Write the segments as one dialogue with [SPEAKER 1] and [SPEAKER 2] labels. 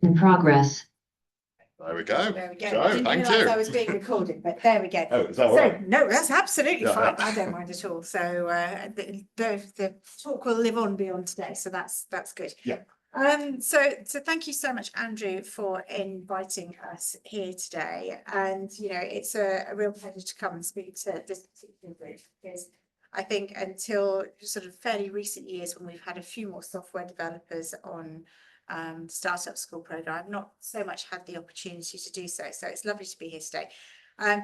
[SPEAKER 1] In progress.
[SPEAKER 2] There we go.
[SPEAKER 3] There we go.
[SPEAKER 2] Joe,
[SPEAKER 3] I didn't
[SPEAKER 2] thank
[SPEAKER 3] realise
[SPEAKER 2] you.
[SPEAKER 3] I was being recorded, but there we go.
[SPEAKER 2] Oh, is that
[SPEAKER 3] So
[SPEAKER 2] right?
[SPEAKER 3] no, that's absolutely
[SPEAKER 2] Yeah,
[SPEAKER 3] fine.
[SPEAKER 2] yeah.
[SPEAKER 3] I don't mind at all. So the talk will live on beyond today. So that's good.
[SPEAKER 2] Yeah.
[SPEAKER 3] So thank you so much, Andrew, for inviting us here today. And it's a real pleasure to come and speak to this particular group, because I think until sort of fairly recent years, when we've had a few more software developers on startup school program, I've not so much had the opportunity to do so. So it's lovely to be here today.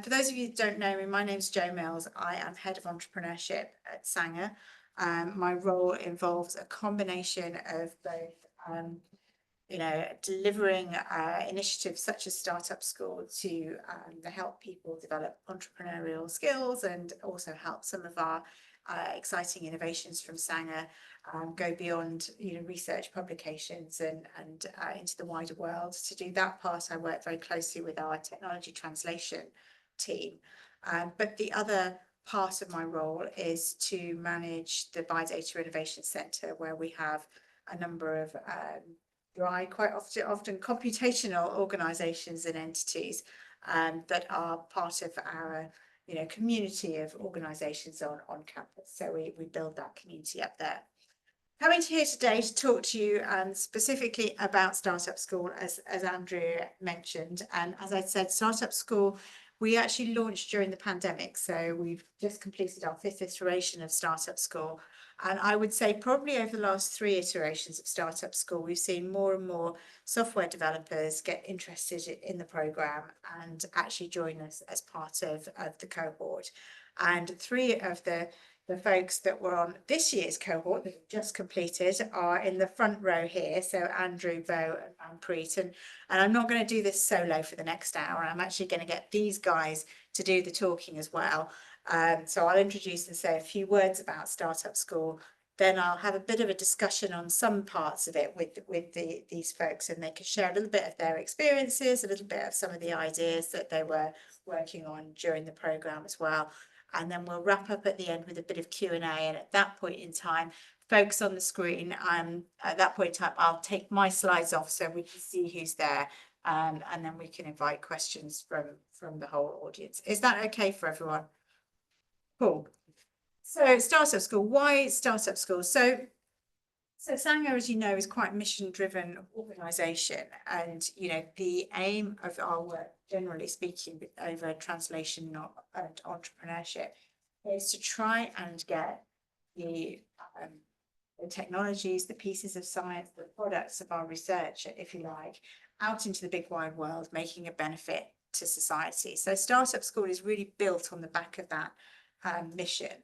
[SPEAKER 3] For those of you who don't know me, my name's Jo Mills. I am head of entrepreneurship at Sanger. My role involves a combination of both delivering initiatives such as Startup School to help people develop entrepreneurial skills, and also help some of our exciting innovations from Sanger go beyond research publications and into the wider world. To do that part, I work very closely with our technology translation team. But the other part of my role is to manage the Biodata Innovation Centre, where we have a number of quite often computational organisations and entities that are part of our community of organisations on campus. So we build that community up there. Coming here today to talk to you specifically about Startup School, as Andrew mentioned, and as I said, Startup School, we actually launched during the pandemic. So we've just completed our 5th iteration of Startup School. And I would say probably over the last 3 iterations of Startup School, we've seen more and more software developers get interested in the programme and actually join us as part of the cohort. And 3 of the folks that were on this year's cohort that we've just completed are in the front row here. So Andrew, Bo and Manpreet. And I'm not going to do this solo for the next hour. I'm actually going to get these guys to do the talking as well. So I'll introduce and say a few words about Startup School. Then I'll have a bit of a discussion on some parts of it with these folks, and they can share a little bit of their experiences, a little bit of some of the ideas that they were working on during the programme as well. And then we'll wrap up at the end with a bit of Q&A. And at that point in time, folks on the screen, at that point in time, I'll take my slides off so we can see who's there. And then we can invite questions from the whole audience. Is that okay for everyone? Cool. So Startup School, why Startup School? So Sanger, as you know, is quite a mission-driven organisation, and the aim of our work, generally speaking, over translation and entrepreneurship, is to try and get the technologies, the pieces of science, the products of our research, if you like, out into the big wide world, making a benefit to society. So Startup School is really built on the back of that mission.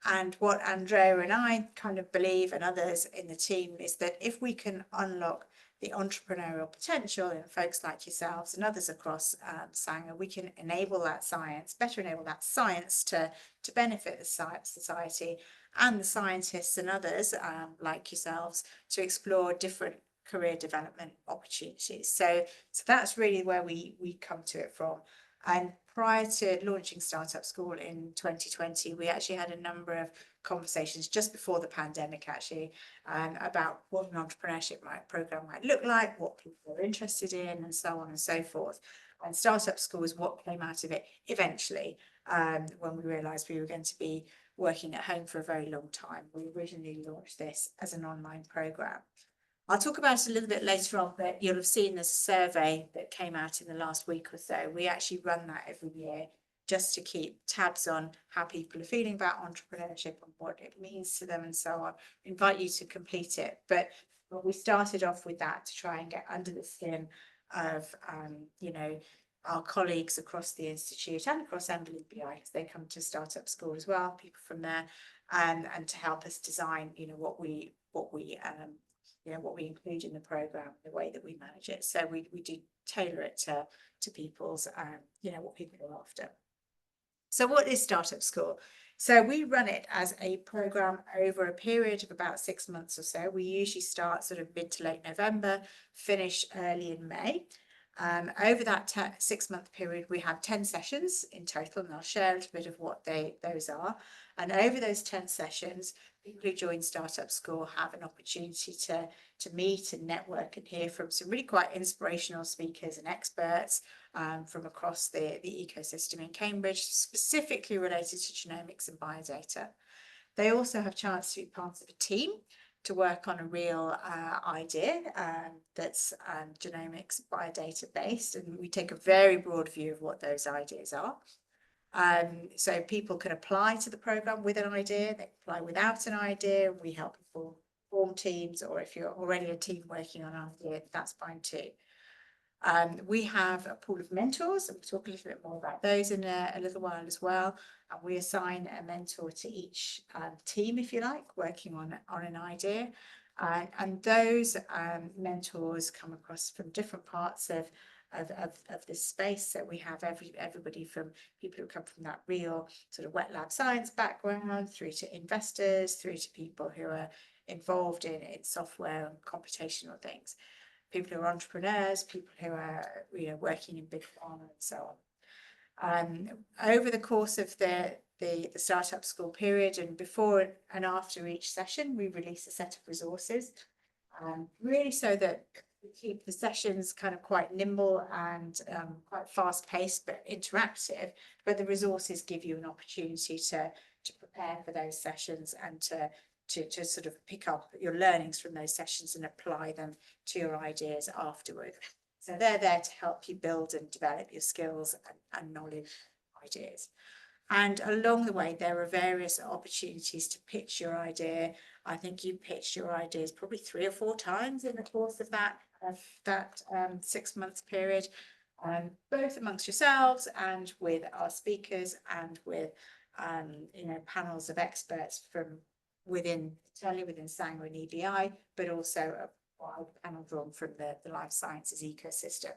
[SPEAKER 3] And what Andrea and I kind of believe, and others in the team, is that if we can unlock the entrepreneurial potential in folks like yourselves and others across Sanger, we can enable that science, better enable that science to benefit the society and the scientists and others like yourselves to explore different career development opportunities. So that's really where we come to it from. And prior to launching Startup School in 2020, we actually had a number of conversations just before the pandemic, actually, about what an entrepreneurship program might look like, what people are interested in, and so on and so forth. And Startup School is what came out of it eventually, when we realised we were going to be working at home for a very long time. We originally launched this as an online program. I'll talk about it a little bit later on, but you'll have seen the survey that came out in the last week or so. We actually run that every year just to keep tabs on how people are feeling about entrepreneurship and what it means to them and so on. I invite you to complete it. But we started off with that to try and get under the skin of, our colleagues across the Institute and across Emberley BI, because they come to Startup School as well, people from there, and to help us design, what we include in the program, the way that we manage it. So we do tailor it to people's, what people are after. So what is Startup School? So we run it as a program over a period of about 6 months or so. We usually start sort of mid to late November, finish early in May. Over that 6-month period, we have 10 sessions in total, and I'll share a little bit of what those are. And over those 10 sessions, people who join Startup School have an opportunity to meet and network and hear from some really quite inspirational speakers and experts from across the ecosystem in Cambridge, specifically related to genomics and biodata. They also have a chance to be part of a team to work on a real idea that's genomics biodata based, and we take a very broad view of what those ideas are. So people can apply to the program with an idea, they apply without an idea, we help people form teams, or if you're already a team working on an idea, that's fine too. We have a pool of mentors, and we'll talk a little bit more about those in a little while as well. And we assign a mentor to each team, if you like, working on an idea. And those mentors come across from different parts of this space. So we have everybody from people who come from that real sort of wet lab science background, through to investors, through to people who are involved in software and computational things, people who are entrepreneurs, people who are working in big pharma and so on. Over the course of the Startup School period, and before and after each session, we release a set of resources, really so that we keep the sessions kind of quite nimble and quite fast paced but interactive, but the resources give you an opportunity to prepare for those sessions and to sort of pick up your learnings from those sessions and apply them to your ideas afterward. So they're there to help you build and develop your skills and knowledge ideas. And along the way, there are various opportunities to pitch your idea. I think you pitched your ideas probably 3 or 4 times in the course of that 6-month period, both amongst yourselves and with our speakers and with panels of experts from certainly within Sanger and EBI, but also a wide panel drawn from the life sciences ecosystem.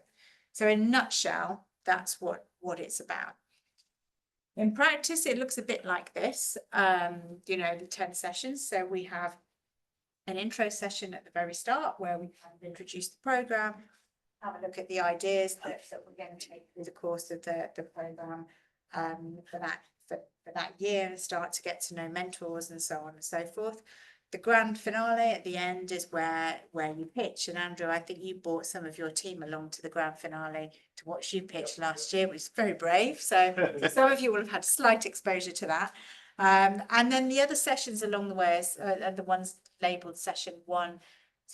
[SPEAKER 3] So in a nutshell, that's what it's about. In practice, it looks a bit like this, the 10 sessions. So we have an intro session at the very start where we kind of introduce the program, have a look at the ideas that we're going to take through the course of the program for that year, and start to get to know mentors and so on and so forth. The grand finale at the end is where you pitch. And Andrew, I think you brought some of your team along to the grand finale to watch you pitch last year, which is very brave. So some of you will have had slight exposure to that. And then the other sessions along the way are the ones labelled session 1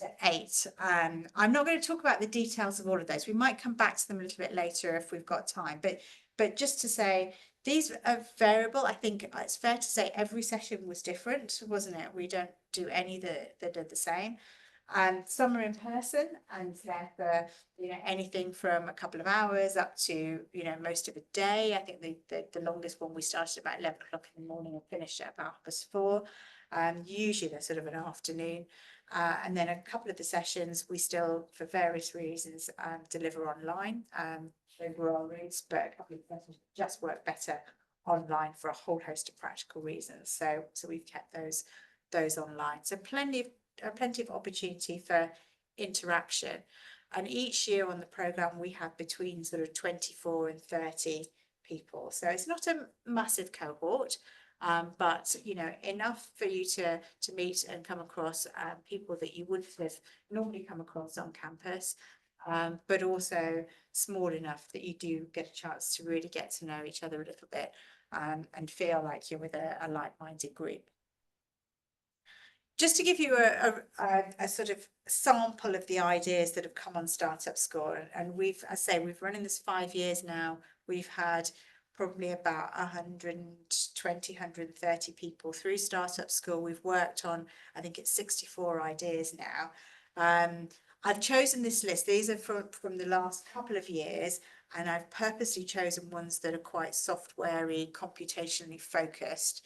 [SPEAKER 3] to 8. I'm not going to talk about the details of all of those. We might come back to them a little bit later if we've got time. But just to say, these are variable. I think it's fair to say every session was different, wasn't it? We don't do any that are the same. And some are in person, and therefore, anything from a couple of hours up to, most of a day. I think the longest one we started about 11 o'clock in the morning and finished at about 4:30. Usually they're sort of an afternoon. And then a couple of the sessions we still, for various reasons, deliver online. Over our routes, but a couple of sessions just work better online for a whole host of practical reasons. So we've kept those online. So plenty of opportunity for interaction. And each year on the program we have between sort of 24 and 30 people. So it's not a massive cohort, but enough for you to meet and come across people that you wouldn't have normally come across on campus. But also small enough that you do get a chance to really get to know each other a little bit and feel like you're with a like-minded group. Just to give you a sort of sample of the ideas that have come on Startup School, and we've running this 5 years now. We've had probably about 120, 130 people through Startup School. We've worked on, I think it's 64 ideas now. I've chosen this list. These are from the last couple of years, and I've purposely chosen ones that are quite software-y, computationally focused.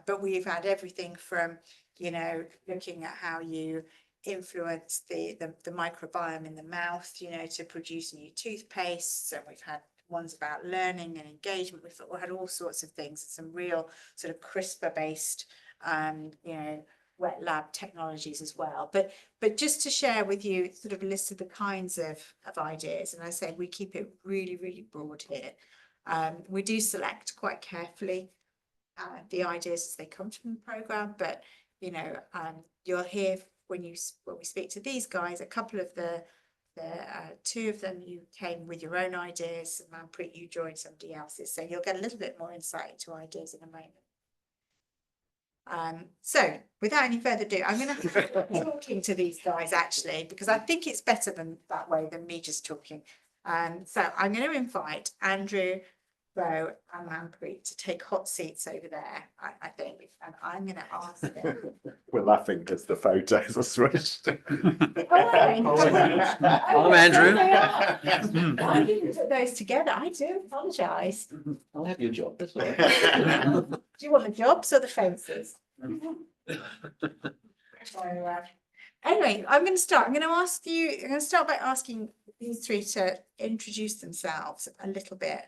[SPEAKER 3] But we've had everything from, looking at how you influence the microbiome in the mouth, to produce new toothpaste. So we've had ones about learning and engagement. We've had all sorts of things, some real sort of CRISPR-based, wet lab technologies as well. But just to share with you sort of a list of the kinds of ideas, and I say we keep it really, really broad here. We do select quite carefully the ideas as they come from the program, but you know, you'll hear when we speak to these guys, a couple of the two of them, you came with your own ideas, and Manpreet, you joined somebody else's. So you'll get a little bit more insight into ideas in a moment. So without any further ado, I'm going to be talking to these guys actually, because I think it's better than that way than me just talking. So I'm going to invite Andrew, Bo and Manpreet to take hot seats over there, I think, and I'm going to ask them.
[SPEAKER 1] We're laughing because the photos are switched.
[SPEAKER 3] I'm
[SPEAKER 2] Andrew.
[SPEAKER 3] I didn't put those together. I do apologise.
[SPEAKER 2] I'll have your job. That's all right.
[SPEAKER 3] Do you want the jobs or the faces? So, anyway, I'm going to start. I'm going to start by asking these three to introduce themselves a little bit.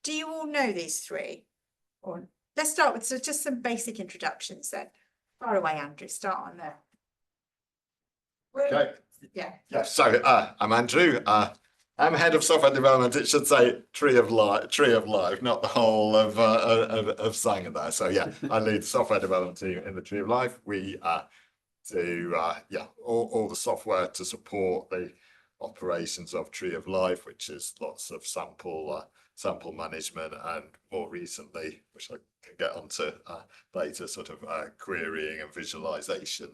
[SPEAKER 3] Do you all know these three? Or let's start with just some basic introductions then. Far away, Andrew. Start on there.
[SPEAKER 1] Okay.
[SPEAKER 3] Yeah.
[SPEAKER 1] So I'm Andrew. I'm head of software development. It should say Tree of Life, not the whole of Sanger there. So yeah, I lead the software development team in the Tree of Life. We do all the software to support the operations of Tree of Life, which is lots of sample management, and more recently, which I can get onto later, sort of querying and visualization.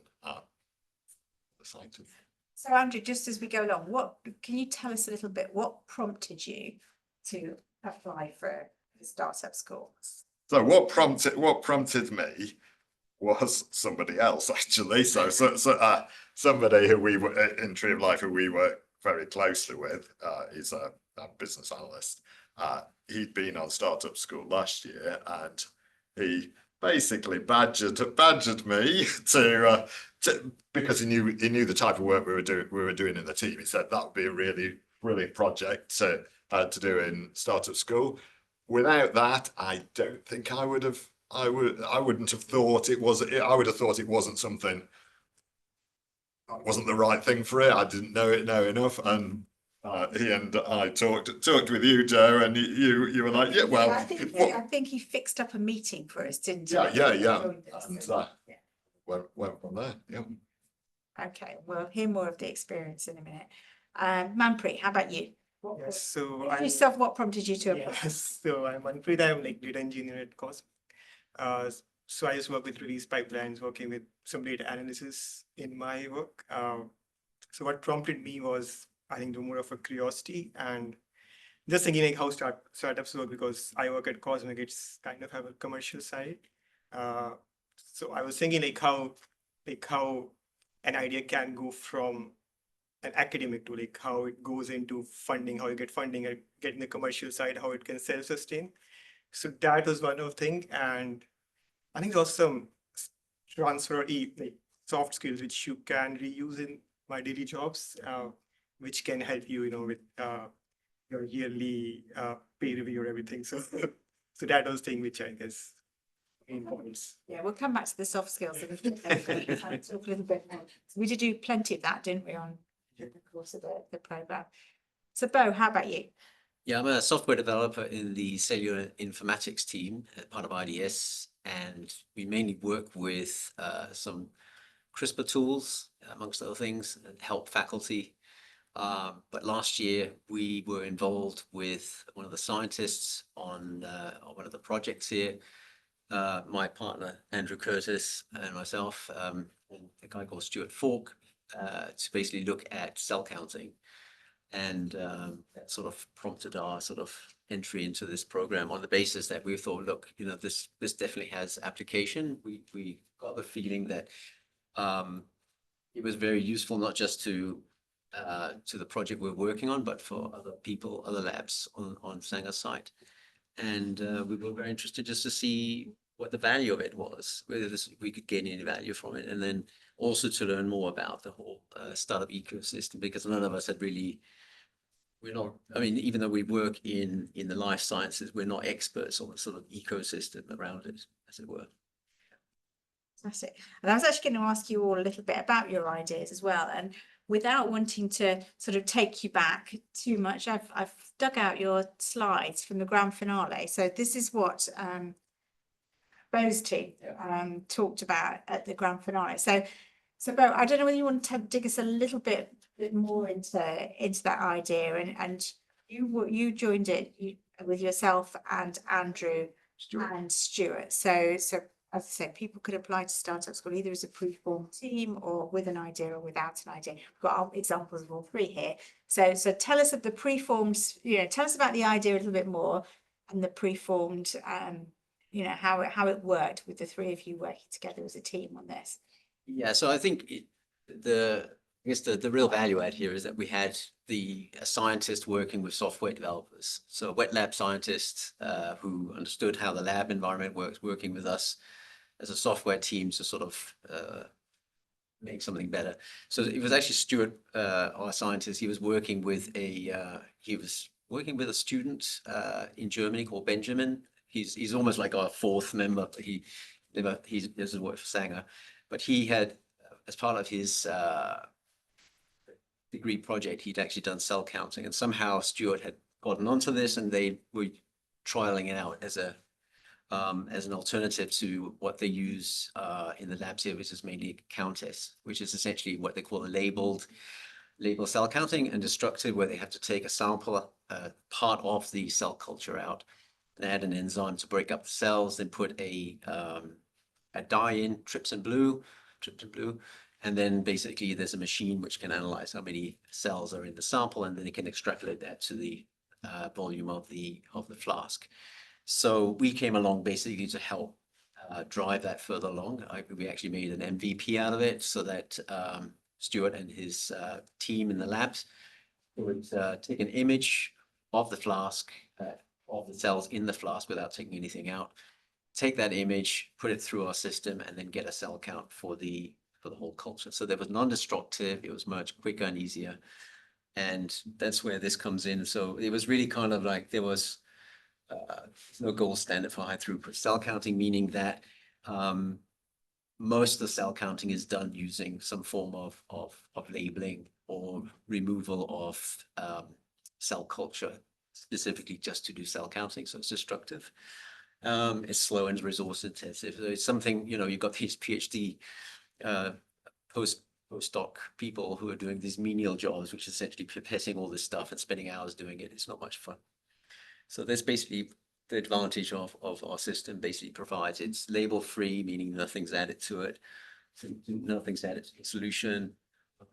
[SPEAKER 3] So Andrew, just as we go along, what can you tell us a little bit? What prompted you to apply for the startup school?
[SPEAKER 1] So what prompted me was somebody else actually. So somebody who we were in Tree of Life who we work very closely with is a business analyst. He'd been on startup school last year, and he basically badgered me to because he knew the type of work we were doing in the team. He said that would be a really brilliant project to do in startup school. Without that, I don't think I wouldn't have thought it was. I would have thought it wasn't something. Wasn't the right thing for it. I didn't know enough, and he and I talked with you, Joe, and you were like, yeah, well,
[SPEAKER 3] I think he fixed up a meeting for us, didn't he?
[SPEAKER 1] Yeah. And went from there. Yeah.
[SPEAKER 3] Okay, we'll hear more of the experience in a minute. Manpreet, how about you?
[SPEAKER 4] Yes, so
[SPEAKER 3] What prompted you to apply?
[SPEAKER 4] yes, so I'm Manpreet. I'm like data engineer at Cosm. So I just work with release pipelines, working with some data analysis in my work. So what prompted me was, I think, more of a curiosity and just thinking like how startups work, because I work at Cosmic, it's kind of have a commercial side. So I was thinking like how an idea can go from an academic to like how it goes into funding, how you get funding and getting the commercial side, how it can self-sustain. So that was one of the things. And I think there's some transfer like soft skills which you can reuse in my daily jobs, which can help you, with your yearly pay review or everything. So that was the thing which I guess main points.
[SPEAKER 3] Yeah, we'll come back to the soft skills in a bit. Talk a little bit more. So we did do plenty of that, didn't we, on the course of the program. So Bo, how about you?
[SPEAKER 2] Yeah, I'm a software developer in the cellular informatics team, part of IDS, and we mainly work with some CRISPR tools, amongst other things, and help faculty. But last year we were involved with one of the scientists on one of the projects here. My partner Andrew Curtis and myself, and a guy called Stuart Falk, to basically look at cell counting. And that sort of prompted our sort of entry into this program on the basis that we thought, look, this definitely has application. We got the feeling that it was very useful, not just to the project we're working on, but for other people, other labs on Sanger's site. And we were very interested just to see what the value of it was, whether we could gain any value from it, and then also to learn more about the whole startup ecosystem, because none of us had really. We're not, I mean, even though we work in the life sciences, we're not experts on the sort of ecosystem around it, as it were.
[SPEAKER 3] Fantastic. And I was actually going to ask you all a little bit about your ideas as well. And without wanting to sort of take you back too much, I've dug out your slides from the grand finale. So this is what Bo's team talked about at the grand finale. So Bo, I don't know whether you want to dig us a little bit more into that idea, and you joined it with yourself and Andrew and Stuart. So as I said, people could apply to Startup School either as a pre-formed team or with an idea or without an idea. We've got examples of all three here. So tell us of the pre-formed, tell us about the idea a little bit more, and the pre-formed, how it worked with the three of you working together as a team on this.
[SPEAKER 2] Yeah, so I think I guess the real value add here is that we had a scientist working with software developers. So a wet lab scientist who understood how the lab environment works, working with us as a software team to sort of make something better. So it was actually Stuart, our scientist. He was working with a student in Germany called Benjamin. He's almost like our fourth member. He doesn't work for Sanger, but he had, as part of his degree project, he'd actually done cell counting, and somehow Stuart had gotten onto this, and they were trialing it out as an alternative to what they use in the labs here, which is mainly Countess, which is essentially what they call a labeled cell counting and destructive, where they have to take a sample, part of the cell culture out, and add an enzyme to break up the cells, then put a dye in, trypsin blue, and then basically there's a machine which can analyze how many cells are in the sample, and then it can extrapolate that to the volume of the flask. So we came along basically to help drive that further along. We actually made an MVP out of it so that Stuart and his team in the labs would take an image of the flask, of the cells in the flask without taking anything out, take that image, put it through our system, and then get a cell count for the whole culture. So that was non-destructive, it was much quicker and easier. And that's where this comes in. So it was really kind of like there was no gold standard for high throughput cell counting, meaning that most of the cell counting is done using some form of labeling or removal of cell culture, specifically just to do cell counting. So it's destructive. It's slow and resource intensive. So it's something, you've got these PhD postdoc people who are doing these menial jobs, which is essentially pipetting all this stuff and spending hours doing it. It's not much fun. So that's basically the advantage of our system. Basically provides it's label free, meaning nothing's added to it. Nothing's added to the solution.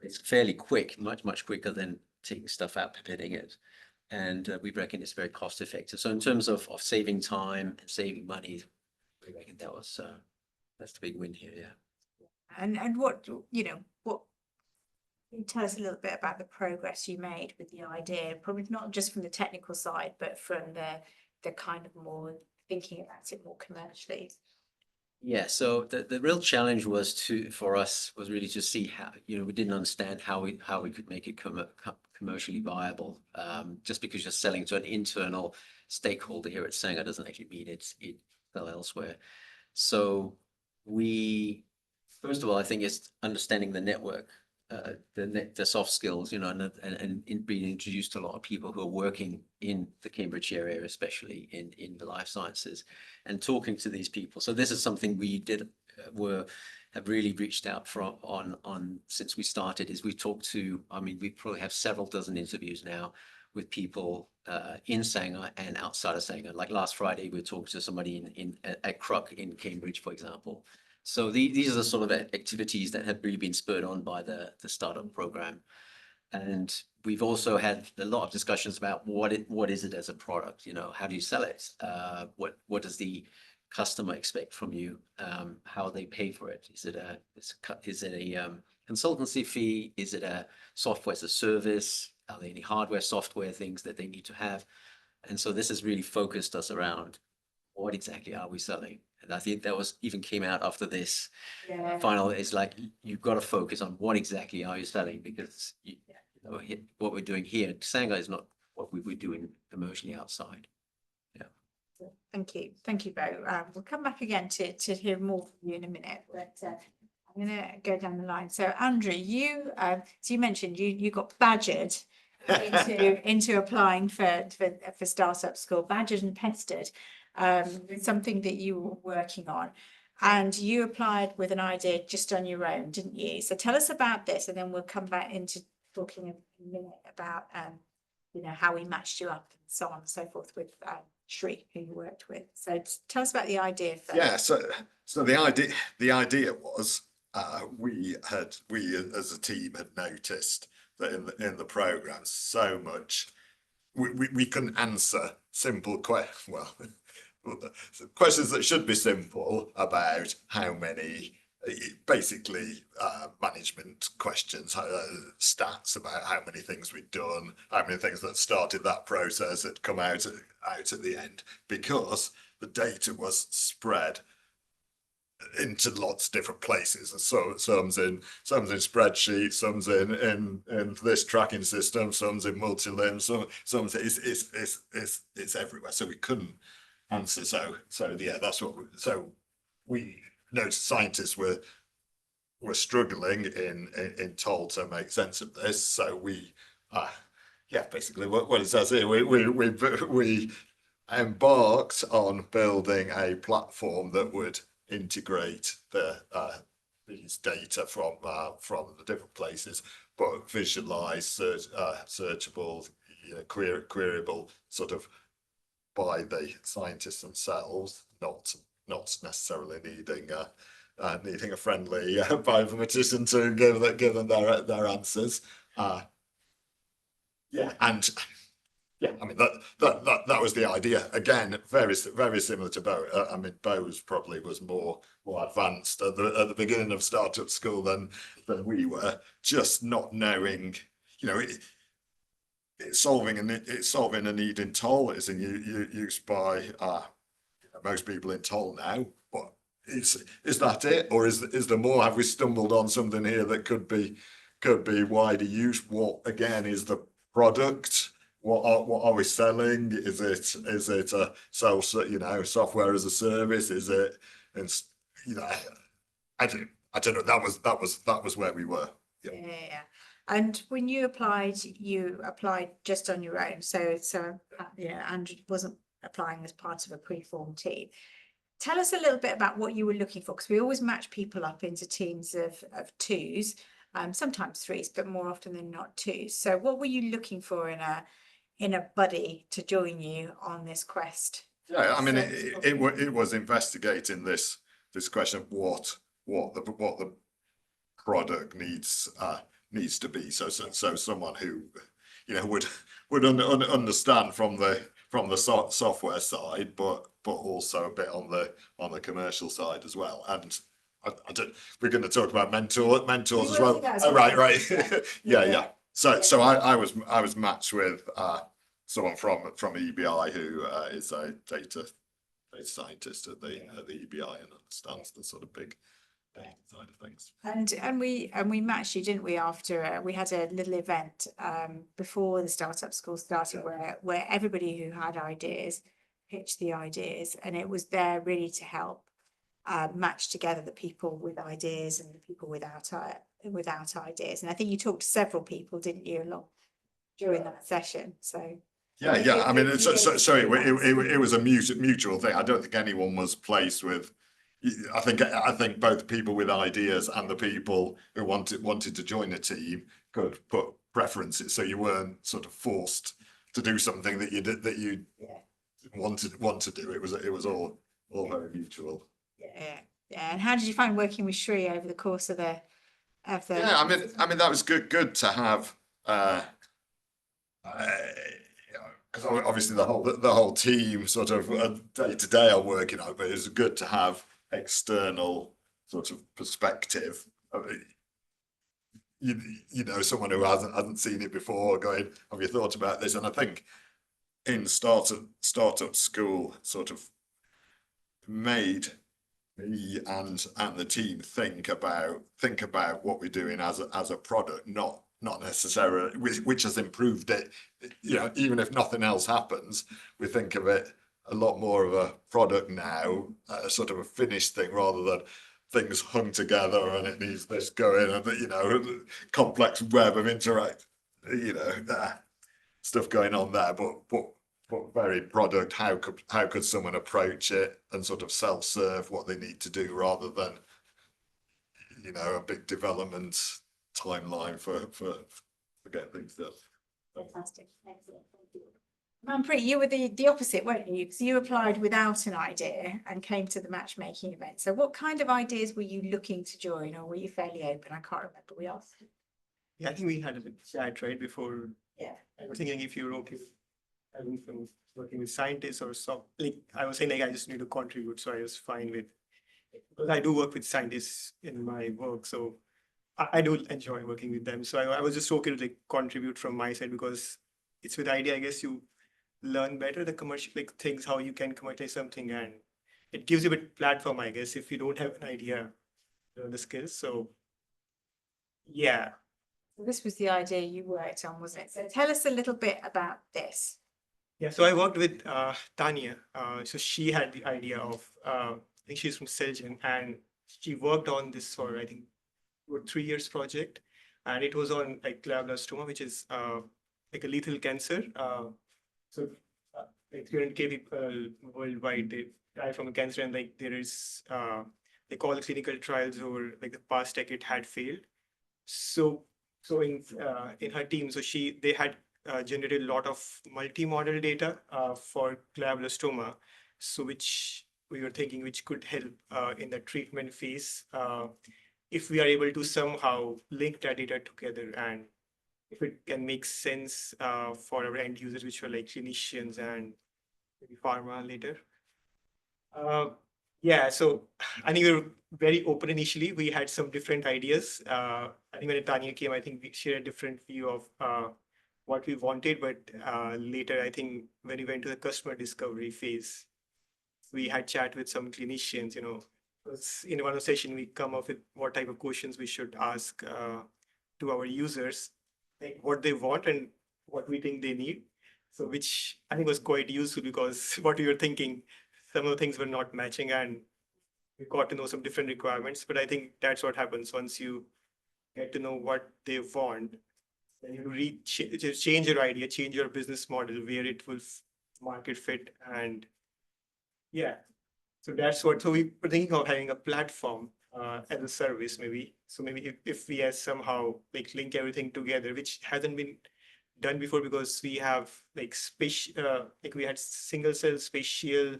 [SPEAKER 2] It's fairly quick, much quicker than taking stuff out, pipetting it. And we reckon it's very cost effective. So in terms of saving time and saving money, we reckon that's the big win here, yeah.
[SPEAKER 3] And what can you tell us a little bit about the progress you made with the idea, probably not just from the technical side, but from the kind of more thinking about it more commercially?
[SPEAKER 2] Yeah, so the real challenge for us was really to see how, we didn't understand how we could make it commercially viable. Just because you're selling to an internal stakeholder here at Sanger doesn't actually mean it fell elsewhere. So first of all, I think it's understanding the network, the soft skills, and being introduced to a lot of people who are working in the Cambridgeshire area, especially in the life sciences, and talking to these people. So this is something we have really reached out on since we started. Is we talked to, we probably have several dozen interviews now with people in Sanger and outside of Sanger. Like last Friday, we talked to somebody at Cruck in Cambridge, for example. So these are the sort of activities that have really been spurred on by the startup program. And we've also had a lot of discussions about what is it as a product, how do you sell it? What does the customer expect from you? How they pay for it? Is it a consultancy fee? Is it a software as a service? Are there any hardware, software things that they need to have? And so this has really focused us around what exactly are we selling? And I think that even came out after this final. It's like, you've got to focus on what exactly are you selling, because what we're doing here at Sanger is not what we would do commercially outside. Yeah.
[SPEAKER 3] Thank you, Bo. We'll come back again to hear more from you in a minute, but I'm going to go down the line. So Andrew, so you mentioned you got badgered into applying for Startup School, badgered and pestered. with something that you were working on. And you applied with an idea just on your own, didn't you? So tell us about this, and then we'll come back into talking in a minute about, you know, how we matched you up and so on and so forth with Shri, who you worked with. So tell us about the idea first.
[SPEAKER 1] Yeah, so the idea was we as a team had noticed that in the program so much we couldn't answer simple questions that should be simple about how many, basically management questions, stats about how many things we'd done, how many things that started that process had come out at the end, because the data was spread into lots of different places. So some's in spreadsheets, some's in this tracking system, some's in multi-limb, some's it's everywhere. So we couldn't answer. So yeah, that's what we noticed scientists were struggling in told to make sense of this. So we yeah, basically what it says here, we embarked on building a platform that would integrate these data from the different places, but visualize, searchable, you know, queryable, sort of by the scientists themselves, not necessarily needing a friendly bioinformatician to give them their answers. Yeah, and yeah, I mean that was the idea. Again, very similar to Bo. I mean, Bo's probably was more advanced at the beginning of startup school than we were. Just not knowing, you know, it's solving a need in toll. It's used by most people in toll now. But is that it, or is there more? Have we stumbled on something here that could be wider use? What again is the product? What are we selling? Is it a software as a service? Is it, and you know, I don't know. That was where we were.
[SPEAKER 3] Yeah. And when you applied just on your own. So yeah, Andrew wasn't applying as part of a pre-formed team. Tell us a little bit about what you were looking for, because we always match people up into teams of twos, sometimes threes, but more often than not twos. So what were you looking for in a buddy to join you on this quest?
[SPEAKER 1] Yeah, I mean, it was investigating this question of what the product needs to be. So someone who, you know, would understand from the software side, but also a bit on the commercial side as well. And I don't, we're going to talk about mentors as well. Oh, right. Yeah. So I was matched with someone from EBI who is a data scientist at the EBI and understands the sort of big data side of things.
[SPEAKER 3] And we matched you, didn't we? After we had a little event before the startup school started, where everybody who had ideas pitched the ideas, and it was there really to help match together the people with ideas and the people without ideas. And I think you talked to several people, didn't you, along during that session? So
[SPEAKER 1] yeah. I mean, it was a mutual thing. I don't think anyone was placed with. I think both people with ideas and the people who wanted to join the team could put preferences, so you weren't sort of forced to do something that you want to do. It was all very mutual.
[SPEAKER 3] Yeah. And how did you find working with Shri over the course of the?
[SPEAKER 1] Yeah, I mean that was good to have. Because obviously the whole team sort of day to day are working on it, but it was good to have external sort of perspective. You know, someone who hasn't seen it before going, have you thought about this? And I think in startup school sort of made me and the team think about what we're doing as a product, not necessarily, which has improved it. You know, even if nothing else happens, we think of it a lot more of a product now, sort of a finished thing, rather than things hung together and it needs this going, and you know, complex web of interact, you know, stuff going on there. But very product, how could someone approach it and sort of self-serve what they need to do rather than, you know, a big development timeline for getting things done.
[SPEAKER 3] Fantastic, excellent, thank you. Manpreet, you were the opposite, weren't you? Because you applied without an idea and came to the matchmaking event. So what kind of ideas were you looking to join, or were you fairly open? I can't remember. We asked.
[SPEAKER 4] Yeah, I think we had a bit chat right before.
[SPEAKER 3] Yeah.
[SPEAKER 4] I was thinking if you're okay with having from working with scientists or so, like I was saying, like I just need to contribute, so I was fine with. Because I do work with scientists in my work, so I do enjoy working with them. So I was just okay to like contribute from my side because it's with idea, I guess you learn better the commercial like things, how you can commercialize something, and it gives you a bit platform, I guess, if you don't have an idea, the skills. So yeah.
[SPEAKER 3] This was the idea you worked on, wasn't it? So tell us a little bit about this.
[SPEAKER 4] Yeah, so I worked with Tanya. So she had the idea of, I think she's from Celgene, and she worked on this for, I think, 3 years project. And it was on like glioblastoma, which is like a lethal cancer. So like 300K people worldwide, they die from a cancer, and like there is, like all the clinical trials over like the past decade had failed. So in her team, so they had generated a lot of multi-model data for glioblastoma, so which we were thinking which could help in the treatment phase if we are able to somehow link that data together, and if it can make sense for our end users, which were like clinicians and maybe pharma later. Yeah, so I think we were very open initially. We had some different ideas. I think when Tanya came, I think we shared a different view of what we wanted. But later, I think when we went to the customer discovery phase, we had chat with some clinicians. You know, in one session, we come up with what type of questions we should ask to our users, like what they want and what we think they need. So which I think was quite useful because what we were thinking, some of the things were not matching, and we got to know some different requirements. But I think that's what happens once you get to know what they want, then you just change your idea, change your business model where it will market fit. And yeah, so that's what, so we were thinking of having a platform as a service maybe. So maybe if we as somehow like link everything together, which hasn't been done before because we have like like we had single cell spatial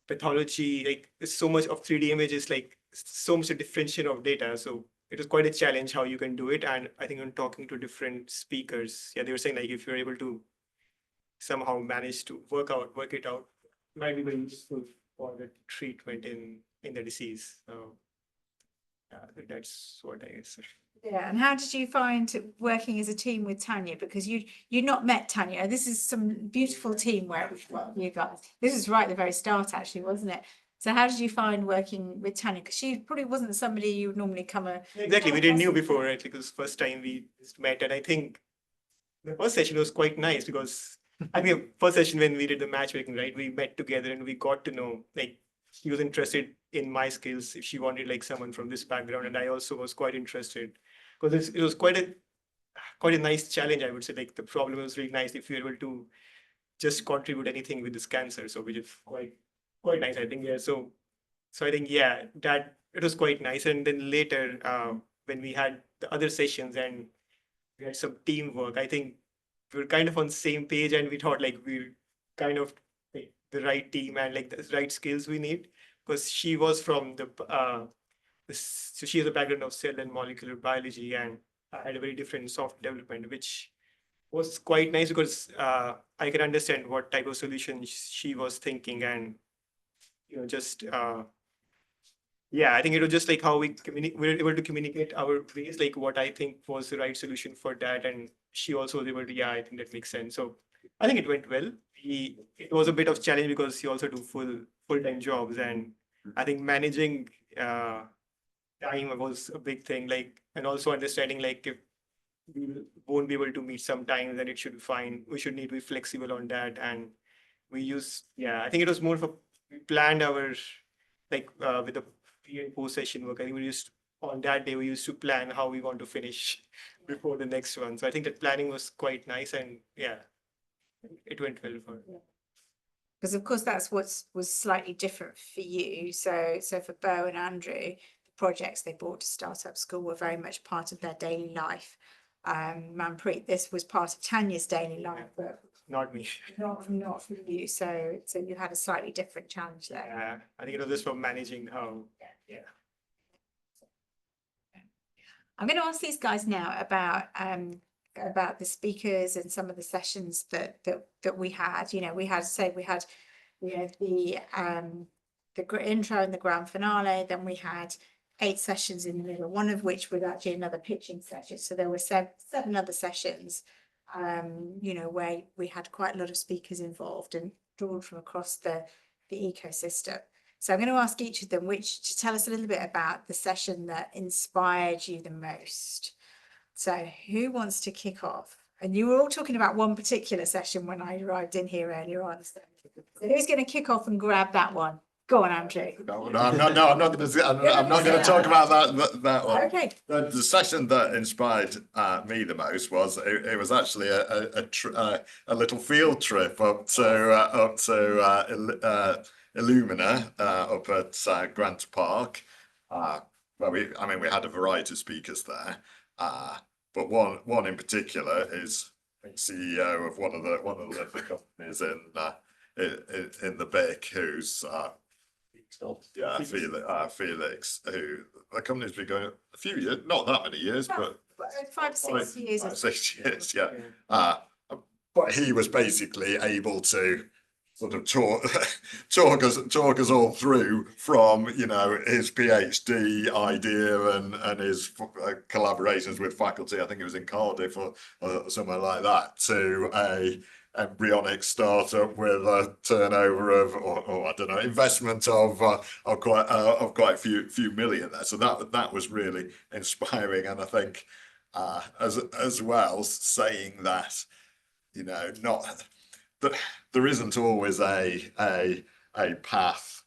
[SPEAKER 4] pathology, like so much of 3D images, like so much a differentiation of data. So it was quite a challenge how you can do it. And I think when talking to different speakers, yeah, they were saying like if you're able to somehow manage to work it out, it might be very useful for the treatment in the disease. So yeah, that's what I guess.
[SPEAKER 3] Yeah, and how did you find working as a team with Tanya? Because you'd not met Tanya. This is some beautiful teamwork with you guys. This is right at the very start, actually, wasn't it? So how did you find working with Tanya? Because she probably wasn't somebody you would normally come
[SPEAKER 4] Exactly, we didn't know before, right? Because first time we just met, and I think the first session was quite nice because I think the first session when we did the matchmaking, right, we met together and we got to know like she was interested in my skills. If she wanted like someone from this background, and I also was quite interested because it was quite a nice challenge, I would say. Like the problem was really nice if you're able to just contribute anything with this cancer, so which is quite nice, I think. Yeah, so I think yeah, that it was quite nice. And then later when we had the other sessions and we had some teamwork, I think we were kind of on the same page, and we thought like we're kind of like the right team and like the right skills we need, because she was from so she has a background of cell and molecular biology, and I had a very different software development, which was quite nice because I can understand what type of solution she was thinking. And just yeah, I think it was just like how we were able to communicate our ways, like what I think was the right solution for that, and she also was able to, yeah, I think that makes sense. So I think it went well. It was a bit of challenge because she also do full-time jobs, and I think managing time was a big thing, like, and also understanding like if we won't be able to meet sometimes, then it should be fine. We should need to be flexible on that. And yeah, I think it was more of we planned our, like with the pre and post session work. I think on that day, we used to plan how we want to finish before the next one. So I think that planning was quite nice. And yeah. It went well for.
[SPEAKER 3] Because of course that's was slightly different for you. So for Bo and Andrew, the projects they brought to Startup School were very much part of their daily life. Manpreet, this was part of Tanya's daily life, but
[SPEAKER 4] Not me.
[SPEAKER 3] not for you. So you had a slightly different challenge there.
[SPEAKER 4] Yeah, I think it was just for managing how. Yeah.
[SPEAKER 3] I'm going to ask these guys now about the speakers and some of the sessions that we had. You know, we had the intro and the grand finale. Then we had 8 sessions in the middle, one of which was actually another pitching session. So there were 7 other sessions, you know, where we had quite a lot of speakers involved and drawn from across the ecosystem. So I'm going to ask each of them to tell us a little bit about the session that inspired you the most. So who wants to kick off? And you were all talking about one particular session when I arrived in here earlier on. So who's going to kick off and grab that one? Go on, Andrew.
[SPEAKER 1] No, I'm not going to talk about that one.
[SPEAKER 3] Okay.
[SPEAKER 1] The session that inspired me the most was it was actually a little field trip up to Illumina up at Grant Park. Well, we had a variety of speakers there, but one in particular is CEO of one of the companies in the BIC, who's Felix, who the company's been going a few years, not that many years, but
[SPEAKER 3] 5 or 6 years.
[SPEAKER 1] 5, 6 years, yeah. But he was basically able to sort of talk us all through from, you know, his PhD idea and his collaborations with faculty. I think it was in Cardiff or somewhere like that, to a embryonic startup with a turnover of, or I don't know, investment of quite a few million there. So that was really inspiring, and I think as well, saying that, you know, not that there isn't always a path.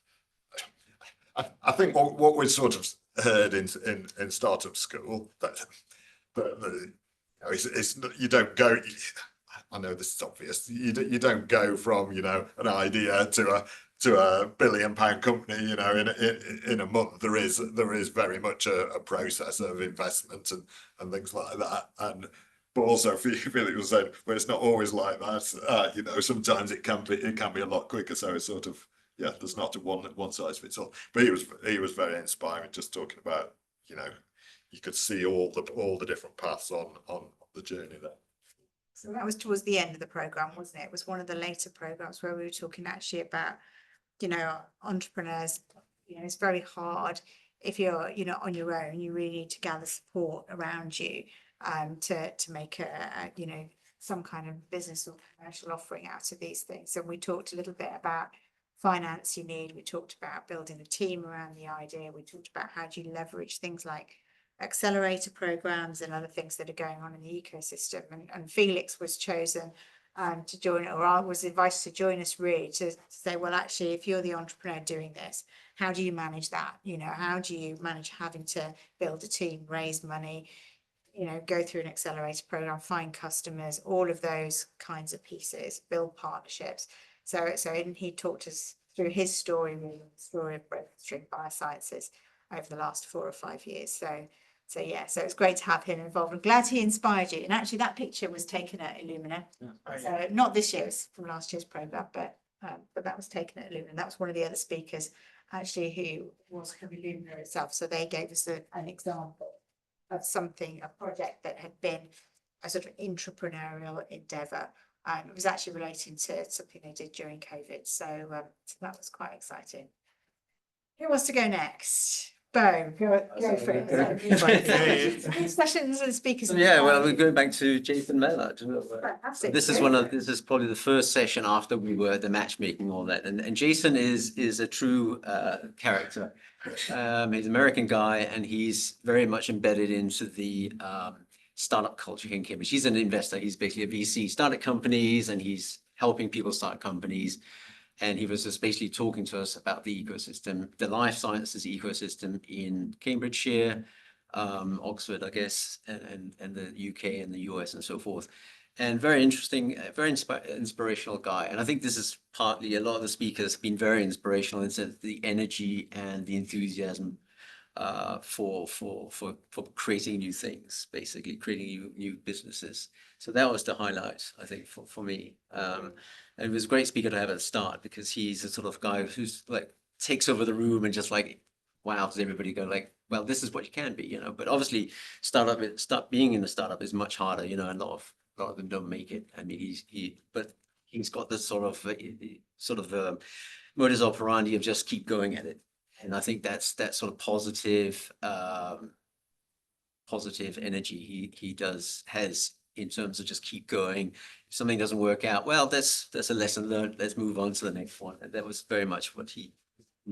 [SPEAKER 1] I think what we sort of heard in Startup School, that it's you don't go. I know this is obvious. You don't go from, you know, an idea to a £1 billion company, you know, in a month. There is very much a process of investment and things like that. But also, Felix was saying, well, it's not always like that. You know, sometimes it can be a lot quicker. So it's sort of, yeah, there's not a one size fits all. But he was very inspiring, just talking about, you know, you could see all the different paths on the journey there.
[SPEAKER 3] So that was towards the end of the program, wasn't it? It was one of the later programs where we were talking actually about, you know, entrepreneurs. You know, it's very hard if you're, you know, on your own. You really need to gather support around you to make you know, some kind of business or commercial offering out of these things. And we talked a little bit about finance you need. We talked about building a team around the idea. We talked about how do you leverage things like accelerator programs and other things that are going on in the ecosystem. And Felix was chosen to join, or I was invited to join us, really to say, well, actually, if you're the entrepreneur doing this, how do you manage that? You know, how do you manage having to build a team, raise money, you know, go through an accelerator program, find customers, all of those kinds of pieces, build partnerships. So he talked us through his story, really, the story of Breakthrough Biosciences over the last 4 or 5 years. So yeah, so it's great to have him involved. I'm glad he inspired you. And actually that picture was taken at Illumina. Yeah. So not this year, it's from last year's program, but that was taken at Illumina. That was one of the other speakers actually who was from Illumina itself. So they gave us an example of a project that had been a sort of entrepreneurial endeavor. It was actually relating to something they did during COVID. So that was quite exciting. Who wants to go next? Bo, go for it. Sessions and speakers.
[SPEAKER 2] Yeah, well, we're going back to Jason Mellard. This is probably the first session after we were the matchmaking, all that. And Jason is a true character. He's an American guy, and he's very much embedded into the startup culture here in Cambridge. He's an investor. He's basically a VC, started companies, and he's helping people start companies. And he was just basically talking to us about the ecosystem, the life sciences ecosystem in Cambridgeshire, Oxford, I guess, and the UK and the US and so forth. and very interesting, very inspirational guy. And I think this is partly, a lot of the speakers have been very inspirational in the sense of the energy and the enthusiasm for creating new things, basically creating new businesses. So that was the highlight, I think, for me. And it was a great speaker to have at the start, because he's the sort of guy who's like takes over the room and just like wows everybody, go like, well, this is what you can be, But obviously, being in the startup is much harder, and a lot of them don't make it. I mean, but he's got this sort of modus operandi of just keep going at it. And I think that's that sort of positive energy he has in terms of just keep going. If something doesn't work out, well, that's a lesson learned. Let's move on to the next one. And that was very much what he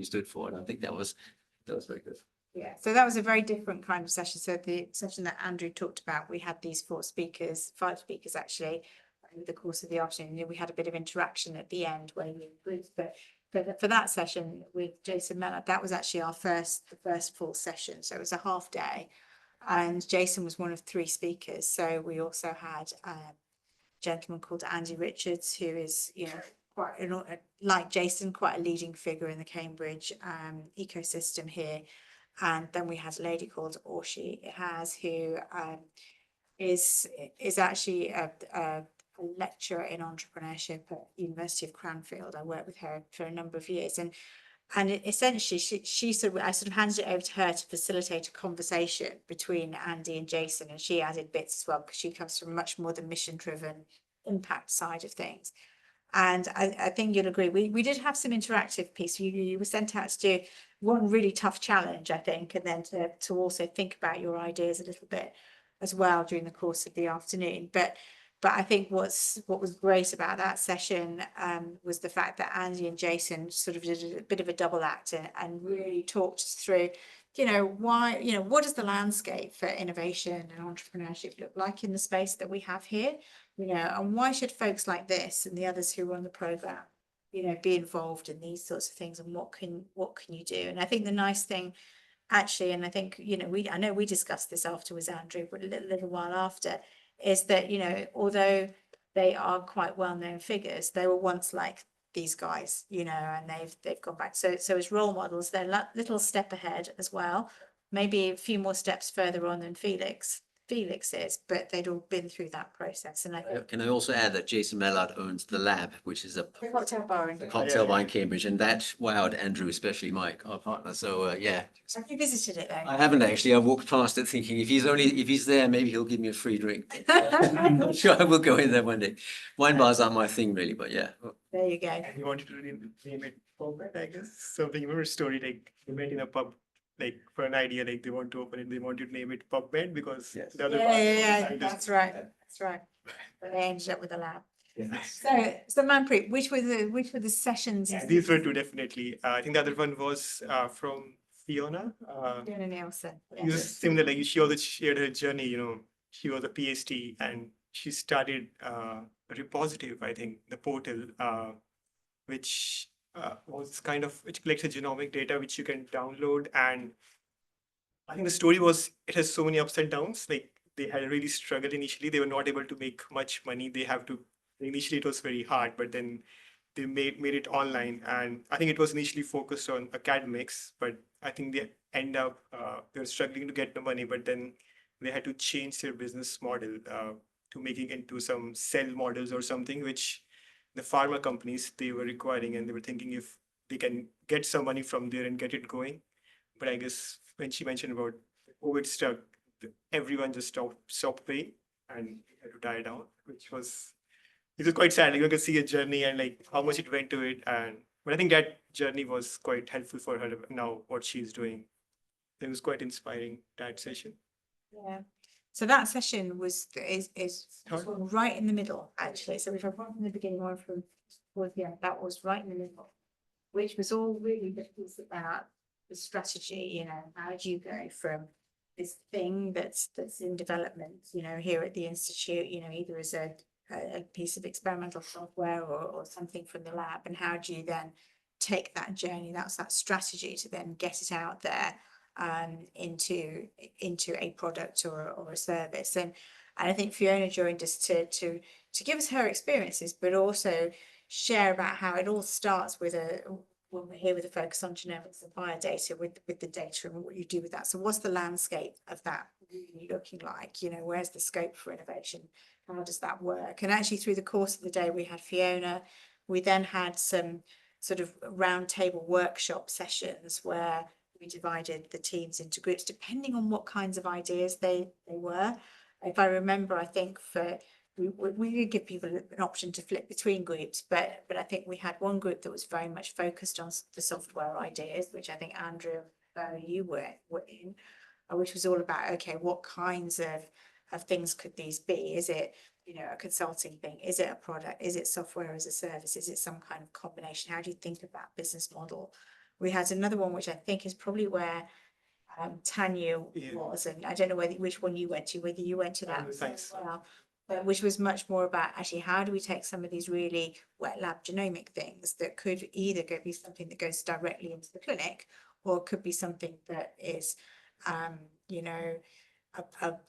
[SPEAKER 2] stood for. And I think that was very good.
[SPEAKER 3] Yeah, so that was a very different kind of session. So the session that Andrew talked about, we had these 5 speakers actually, over the course of the afternoon. We had a bit of interaction at the end where we groups, but for that session with Jason Mellor, that was actually the first full session. So it was a half day, and Jason was one of 3 speakers. So we also had a gentleman called Andy Richards, who is, quite like Jason, quite a leading figure in the Cambridge ecosystem here. And then we had a lady called Orshi who is actually a lecturer in entrepreneurship at University of Cranfield. I worked with her for a number of years, and essentially I sort of handed it over to her to facilitate a conversation between Andy and Jason, and she added bits as well, because she comes from much more the mission-driven impact side of things. And I think you'll agree, we did have some interactive piece. You were sent out to do one really tough challenge, I think, and then to also think about your ideas a little bit as well during the course of the afternoon. But I think what was great about that session was the fact that Andy and Jason sort of did a bit of a double act and really talked through, why, what does the landscape for innovation and entrepreneurship look like in the space that we have here? And why should folks like this and the others who run the program, be involved in these sorts of things, and what can you do? And I think the nice thing, actually, and I think, I know we discussed this afterwards, Andrew, but a little while after, is that, although they are quite well-known figures, they were once like these guys, and they've gone back. So as role models, they're a little step ahead as well, maybe a few more steps further on than Felix is, but they'd all been through that process. And I think,
[SPEAKER 2] Can I also add that Jason Mellard owns the Lab, which is a
[SPEAKER 3] cocktail bar in
[SPEAKER 2] cocktail bar in Cambridge, and that wowed Andrew, especially Mike, our partner. So yeah,
[SPEAKER 3] Have you visited it though?
[SPEAKER 2] I haven't actually. I walked past it thinking, if he's there, maybe he'll give me a free drink. I'm not sure I will go in there one day. Wine bars aren't my thing really, but yeah.
[SPEAKER 3] There you go.
[SPEAKER 4] And he wanted to name it pub bed, I guess. So I remember a story, like they met in a pub, like for an idea, like they want to open it, they wanted to name it pub bed because
[SPEAKER 2] Yes.
[SPEAKER 4] the other part
[SPEAKER 3] Yeah, that's right. But they ended up with a lab.
[SPEAKER 4] Yeah.
[SPEAKER 3] So Manpreet, which were the sessions?
[SPEAKER 4] Yeah, these were 2 definitely. I think the other one was from Fiona.
[SPEAKER 3] Fiona Nielsen.
[SPEAKER 4] It was similar, like she also shared her journey, she was a PhD and she started Repositive, I think, the portal, which was which collects the genomic data which you can download. And I think the story was, it has so many ups and downs. Like they had a really struggled initially. They were not able to make much money. Initially it was very hard, but then they made it online. And I think it was initially focused on academics, but I think they they were struggling to get the money, but then they had to change their business model to making into some cell models or something, which the pharma companies, they were requiring, and they were thinking if they can get some money from there and get it going. But I guess when she mentioned about COVID stuff, everyone just stopped paying and had to die down, it was quite sad. Like, you can see a journey and like how much it went to it. But I think that journey was quite helpful for her now, what she's doing. It was quite inspiring, that session.
[SPEAKER 3] Yeah. So that session is right in the middle, actually. So we've had one from the beginning, one from towards the end. That was right in the middle, which was all really the piece about the strategy. How do you go from this thing that's in development, here at the institute, either as a piece of experimental software or something from the lab, and how do you then take that journey, that's that strategy, to then get it out there into a product or a service. And I think Fiona joined us to give us her experiences, but also share about how it all starts with when we're here with a focus on genomic supplier data, with the data and what you do with that. So what's the landscape of that really looking like? You know, where's the scope for innovation? How does that work? And actually through the course of the day, we had Fiona. We then had some sort of roundtable workshop sessions where we divided the teams into groups depending on what kinds of ideas they were. If I remember, I think we did give people an option to flip between groups, but I think we had one group that was very much focused on the software ideas, which I think Andrew, you were in, which was all about, okay, what kinds of things could these be? Is it, you know, a consulting thing? Is it a product? Is it software as a service? Is it some kind of combination? How do you think about business model? We had another one, which I think is probably where Tanya was, and I don't know which one you went to, whether you went to that as well, but which was much more about actually how do we take some of these really wet lab genomic things that could either be something that goes directly into the clinic, or could be something that is, you know,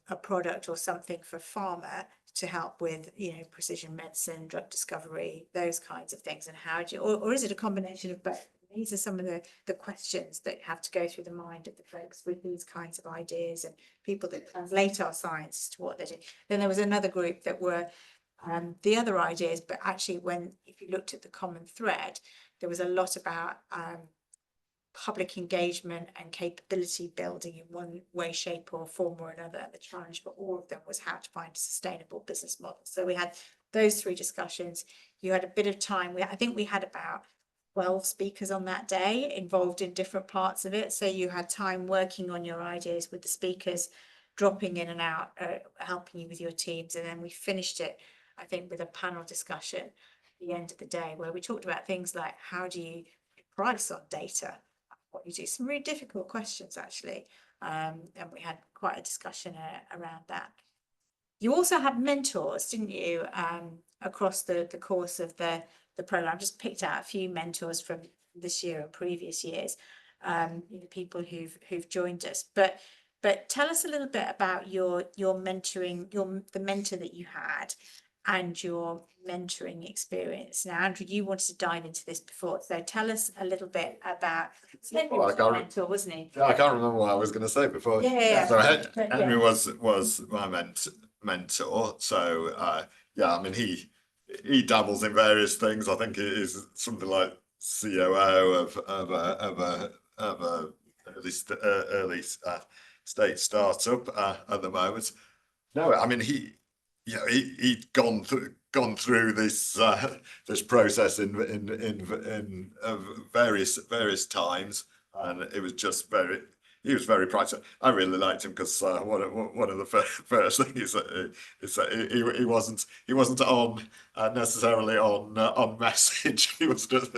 [SPEAKER 3] a product or something for pharma to help with, you know, precision medicine, drug discovery, those kinds of things. And how do you, or is it a combination of both? These are some of the questions that have to go through the mind of the folks with these kinds of ideas and people that translate our science to what they do. Then there was another group that were the other ideas, but actually if you looked at the common thread, there was a lot about public engagement and capability building in one way, shape or form or another. The challenge for all of them was how to find a sustainable business model. So we had those three discussions. You had a bit of time. I think we had about 12 speakers on that day involved in different parts of it. So you had time working on your ideas with the speakers, dropping in and out, helping you with your teams. And then we finished it, I think, with a panel discussion at the end of the day where we talked about things like how do you price on data, what you do, some really difficult questions actually. And we had quite a discussion around that. You also had mentors, didn't you, across the course of the program? I just picked out a few mentors from this year and previous years, you know, people who've joined us. But tell us a little bit about your mentoring, the mentor that you had, and your mentoring experience. Now, Andrew, you wanted to dive into this before, so tell us a little bit about. Henry was your mentor, wasn't he?
[SPEAKER 1] Yeah, I can't remember what I was going to say before.
[SPEAKER 3] Yeah.
[SPEAKER 1] So Henry was my mentor. So yeah, I mean he dabbles in various things. I think he is something like COO of a early stage startup at the moment. No, I mean he'd gone through this this process in various times, and it was just he was very bright. I really liked him because one of the first things is that he wasn't on necessarily on message. He was just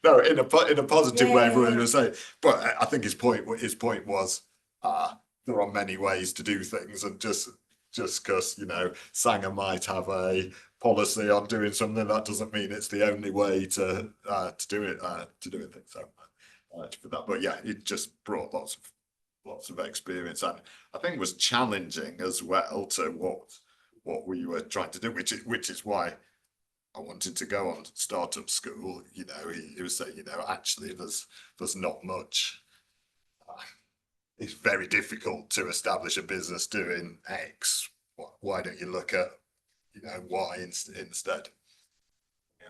[SPEAKER 1] no in a positive way for what he was saying. But I think his point was there are many ways to do things, and just because, you know, Sanger might have a policy on doing something, that doesn't mean it's the only way to do it. So for that, but yeah, it just brought lots of experience, and I think was challenging as well to what we were trying to do, which is why I wanted to go on startup school. You know, he was saying, you know, actually there's not much. It's very difficult to establish a business doing X. Why don't you look at, you know, Y instead?
[SPEAKER 3] Yeah.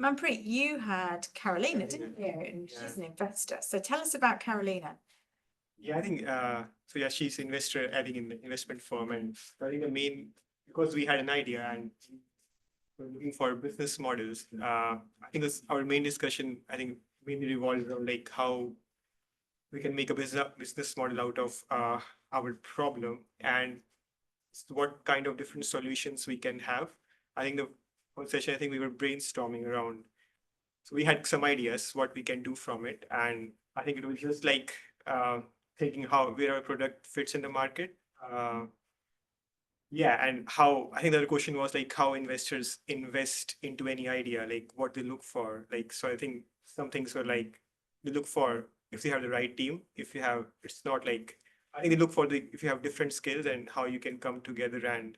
[SPEAKER 3] Manpreet, you had Carolina, didn't you? And she's an investor. So tell us about Carolina.
[SPEAKER 4] Yeah, I think so. Yeah, she's investor adding in the investment firm, and I think the main, because we had an idea and we're looking for business models. I think our main discussion, I think, mainly revolved around like how we can make a business model out of our problem, and what kind of different solutions we can have. I think the whole session, I think we were brainstorming around. So we had some ideas what we can do from it, and I think it was just like thinking where our product fits in the market. Yeah, and how I think the other question was like how investors invest into any idea, like what they look for. Like, so I think some things were like they look for if they have the right team, if you have, it's not like I think they look for if you have different skills and how you can come together. And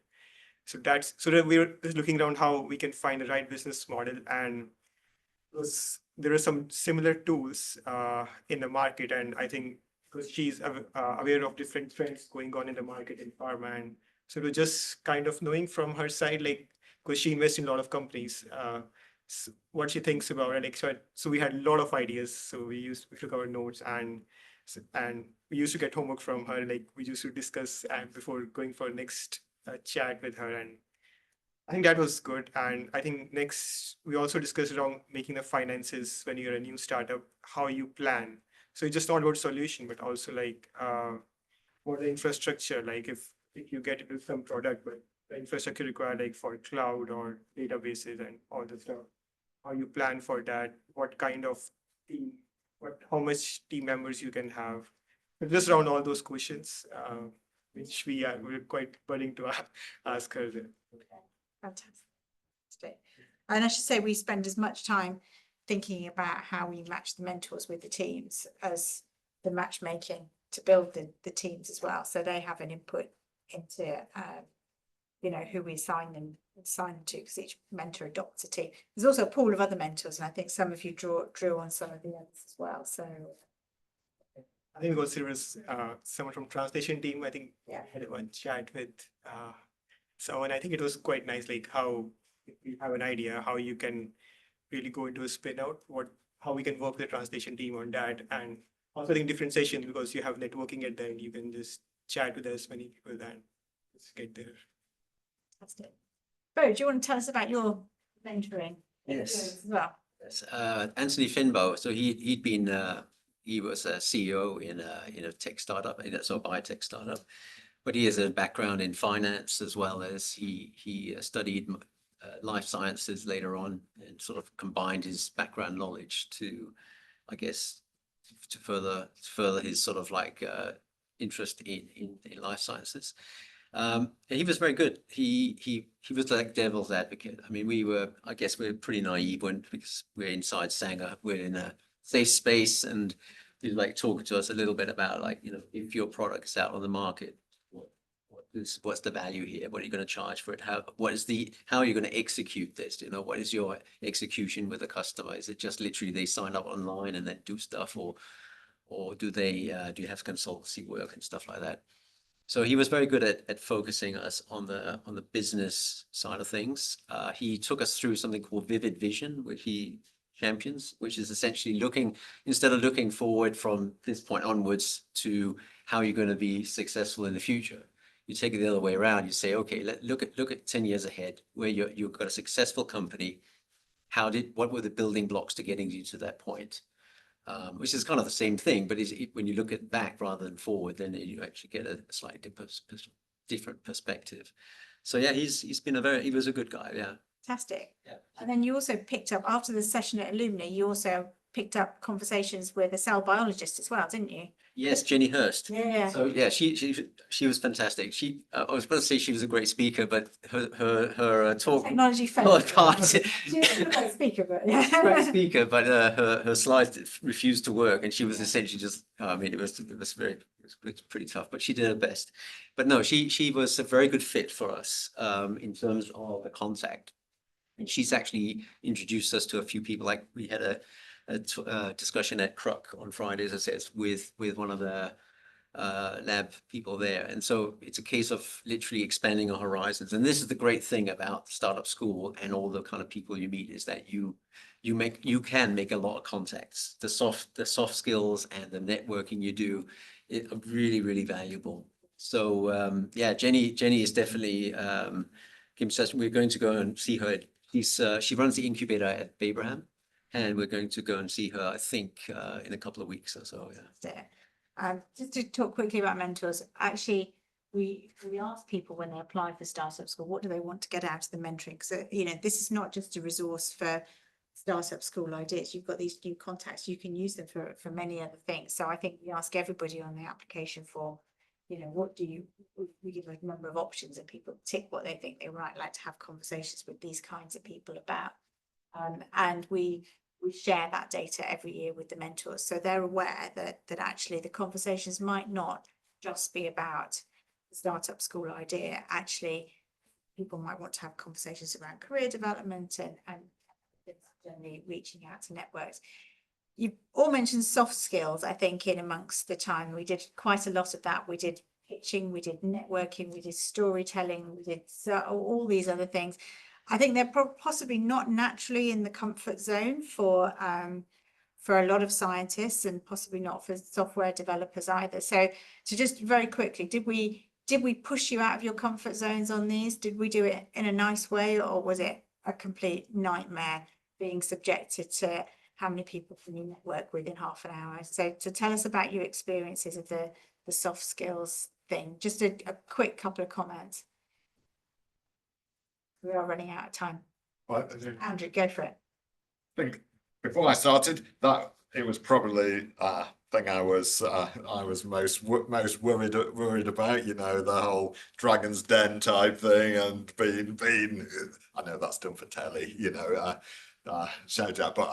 [SPEAKER 4] so that we're just looking around how we can find the right business model. And there are some similar tools in the market. And I think because she's aware of different trends going on in the market in pharma, and so we're just kind of knowing from her side, like, because she invests in a lot of companies, what she thinks about it. Like, so we had a lot of ideas. So we took our notes, and we used to get homework from her. Like, we used to discuss before going for next chat with her. And I think that was good. And I think next we also discussed around making the finances when you're a new startup, how you plan. So it's just not about solution, but also like what the infrastructure, like if you get into some product, but the infrastructure required like for cloud or databases and all the stuff, how you plan for that, what kind of team, how much team members you can have. But just around all those questions, which we're quite willing to ask her.
[SPEAKER 3] Fantastic. And I should say we spend as much time thinking about how we match the mentors with the teams as the matchmaking to build the teams as well. So they have an input into who we assign them to, because each mentor adopts a team. There's also a pool of other mentors, and I think some of you drew on some of the others as well. So
[SPEAKER 4] I think also there was someone from translation team. I think
[SPEAKER 3] yeah,
[SPEAKER 4] I had one chat with someone. I think it was quite nice, like how if you have an idea, how you can really go into a spin out, how we can work with the translation team on that. And also I think different sessions, because you have networking at the end, you can just chat with as many people and just get there.
[SPEAKER 3] that's it. Bo, do you want to tell us about your mentoring?
[SPEAKER 2] Yes.
[SPEAKER 3] As well.
[SPEAKER 2] Yes, Anthony Finbow. So he was a CEO in a tech startup, in a sort of biotech startup, but he has a background in finance, as well as he studied life sciences later on, and sort of combined his background knowledge to, I guess, to further his sort of like interest in life sciences. And he was very good. He was like devil's advocate. I mean, I guess we're pretty naive because we're inside Sanger, we're in a safe space, and he's like talking to us a little bit about, like, if your product is out on the market, what's the value here? What are you going to charge for it? How are you going to execute this? What is your execution with the customer? Is it just literally they sign up online and then do stuff, or do you have consultancy work and stuff like that? So he was very good at focusing us on the business side of things. He took us through something called Vivid Vision, which he champions, which is essentially instead of looking forward from this point onwards to how you're going to be successful in the future, you take it the other way around. You say, okay, look at 10 years ahead, where you've got a successful company. What were the building blocks to getting you to that point? Which is kind of the same thing, but when you look at back rather than forward, then you actually get a slightly different perspective. So yeah, he was a good guy. Yeah.
[SPEAKER 3] Fantastic.
[SPEAKER 2] Yeah.
[SPEAKER 3] And then you also picked up, after the session at Illumina, you also picked up conversations with a cell biologist as well, didn't you?
[SPEAKER 2] Yes, Jenny Hurst.
[SPEAKER 3] Yeah.
[SPEAKER 2] So yeah, she was fantastic. I was going to say she was a great speaker, but her talk.
[SPEAKER 3] Technology
[SPEAKER 2] Oh,
[SPEAKER 3] fed.
[SPEAKER 2] God.
[SPEAKER 3] She was a great speaker, but yeah.
[SPEAKER 2] Great speaker, but her slides refused to work, and she was essentially just. I mean, it was pretty tough, but she did her best. But no, she was a very good fit for us in terms of the contact, and she's actually introduced us to a few people. Like, we had a discussion at Kruk on Friday, as I said, with one of the lab people there. And so it's a case of literally expanding our horizons. And this is the great thing about startup school and all the kind of people you meet, is that you can make a lot of contacts. The soft skills and the networking you do are really, really valuable. So yeah, Jenny is definitely Kim says we're going to go and see her. She runs the incubator at Babraham. And we're going to go and see her, I think, in a couple of weeks or so.
[SPEAKER 3] Yeah. Just to talk quickly about mentors, actually, we ask people when they apply for startup school, what do they want to get out of the mentoring? Because this is not just a resource for startup school ideas. You've got these new contacts, you can use them for many other things. So I think we ask everybody on the application for, we give a number of options, and people tick what they think they might like to have conversations with these kinds of people about. And we share that data every year with the mentors, so they're aware that actually the conversations might not just be about the startup school idea. Actually, people might want to have conversations around career development and generally reaching out to networks. You all mentioned soft skills, I think, in amongst the time. We did quite a lot of that. We did pitching, we did networking, we did storytelling, we did all these other things. I think they're possibly not naturally in the comfort zone for a lot of scientists, and possibly not for software developers either. So just very quickly, did we push you out of your comfort zones on these? Did we do it in a nice way, or was it a complete nightmare being subjected to how many people can you network with in half an hour? So to tell us about your experiences of the soft skills thing, just a quick couple of comments. We are running out of time.
[SPEAKER 1] Well,
[SPEAKER 3] Andrew, go for it.
[SPEAKER 1] I think before I started, that it was probably thing I was most worried about. You know, the whole Dragon's Den type thing, and being I know that's done for telly. You know, shout out, but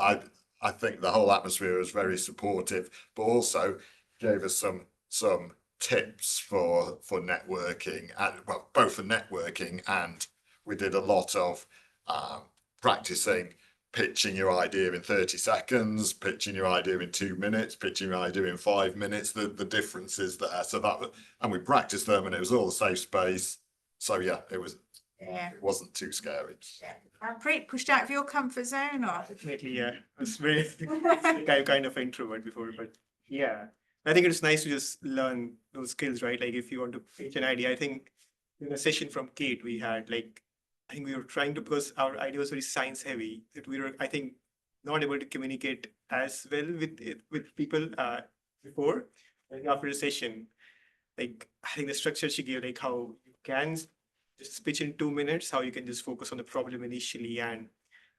[SPEAKER 1] I think the whole atmosphere was very supportive, but also gave us some tips for networking, and well, both for networking, and we did a lot of practicing pitching your idea in 30 seconds, pitching your idea in 2 minutes, pitching your idea in 5 minutes, the differences there. So and we practiced them, and it was all a safe space. So yeah, it wasn't too scary.
[SPEAKER 3] I'm pretty pushed out of your comfort zone, or?
[SPEAKER 4] Definitely, yeah. I was very kind of introvert before, but yeah. I think it's nice to just learn those skills, right? Like if you want to pitch an idea, I think in a session from Kate, we had I think we were trying to, because our idea was very science heavy, that we were, I think, not able to communicate as well with people before. I think after the session, I think the structure she gave, how you can just pitch in 2 minutes, how you can just focus on the problem initially, and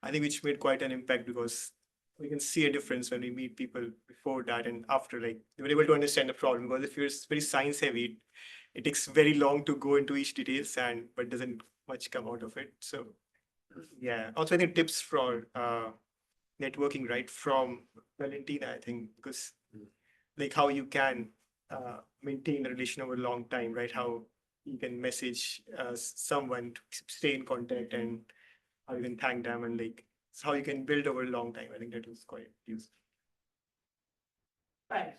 [SPEAKER 4] I think which made quite an impact, because we can see a difference when we meet people before that and after. They were able to understand the problem, because if you're very science heavy, it takes very long to go into each details, but doesn't much come out of it. So yeah, also I think tips for networking, right, from Valentina, I think, because how you can maintain a relation over a long time, right? How you can message someone to stay in contact, and how you can thank them, and how you can build over a long time. I think that was quite useful.
[SPEAKER 3] Right.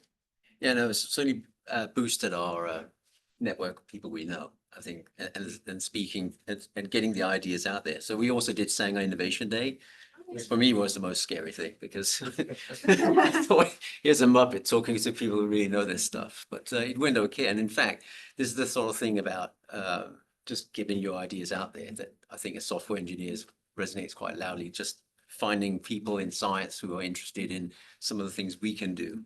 [SPEAKER 2] Yeah, no, it's certainly boosted our network of people we know, I think, and speaking and getting the ideas out there. So we also did Sanger Innovation Day, which for me was the most scary thing, because I thought, here's a Muppet talking to people who really know this stuff, but it went okay. And in fact, this is the sort of thing about just getting your ideas out there that I think as software engineers resonates quite loudly, just finding people in science who are interested in some of the things we can do.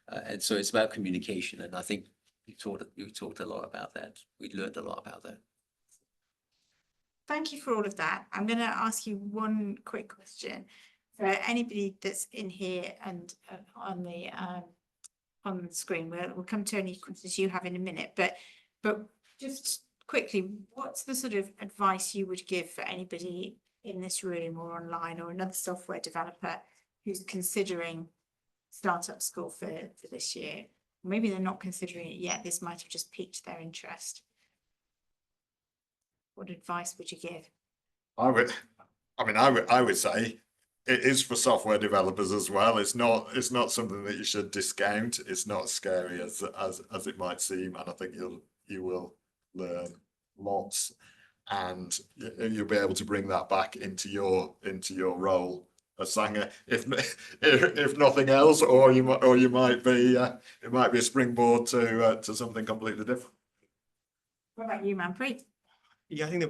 [SPEAKER 2] And so it's about communication. And I think you talked a lot about that. We learned a lot about that.
[SPEAKER 3] Thank you for all of that. I'm going to ask you one quick question for anybody that's in here and on the screen. We'll come to any questions you have in a minute, but just quickly, what's the sort of advice you would give for anybody in this room or online, or another software developer who's considering startup school for this year? Maybe they're not considering it yet. This might have just piqued their interest. What advice would you give?
[SPEAKER 1] I would say it is for software developers as well. It's not something that you should discount. It's not as scary as it might seem, and I think you will learn lots, and you'll be able to bring that back into your role as Sanger, if nothing else, or you might be it might be a springboard to something completely different.
[SPEAKER 3] What about you, Manpreet?
[SPEAKER 4] Yeah, I think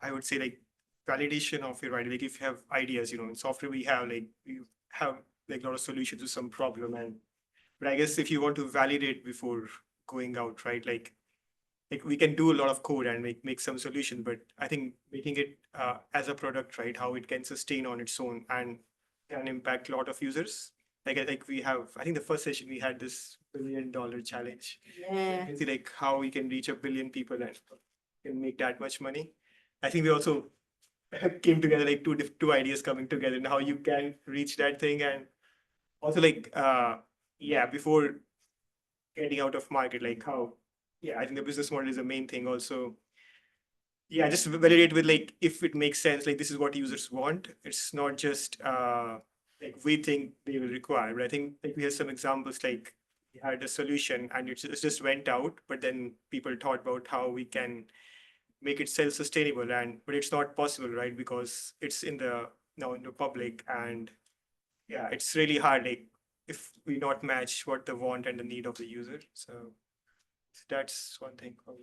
[SPEAKER 4] I would say validation of your idea. If you have ideas, in software we have a lot of solutions to some problem, but I guess if you want to validate before going out, right? We can do a lot of code and make some solution, but I think making it as a product, right? How it can sustain on its own and can impact a lot of users. We have, I think the first session we had this $1 billion challenge.
[SPEAKER 3] Yeah.
[SPEAKER 4] You can see how we can reach 1 billion people and can make that much money. I think we also came together two ideas coming together, and how you can reach that thing, and also before getting out of market, how yeah, I think the business model is the main thing also. Yeah, just validate with like if it makes sense, like this is what users want. It's not just like we think they will require. But I think like we have some examples like we had a solution and it just went out, but then people thought about how we can make it self-sustainable, and but it's not possible, right? Because it's in the now in the public, and yeah, it's really hard like if we not match what the want and the need of the user. So that's one thing.
[SPEAKER 3] So,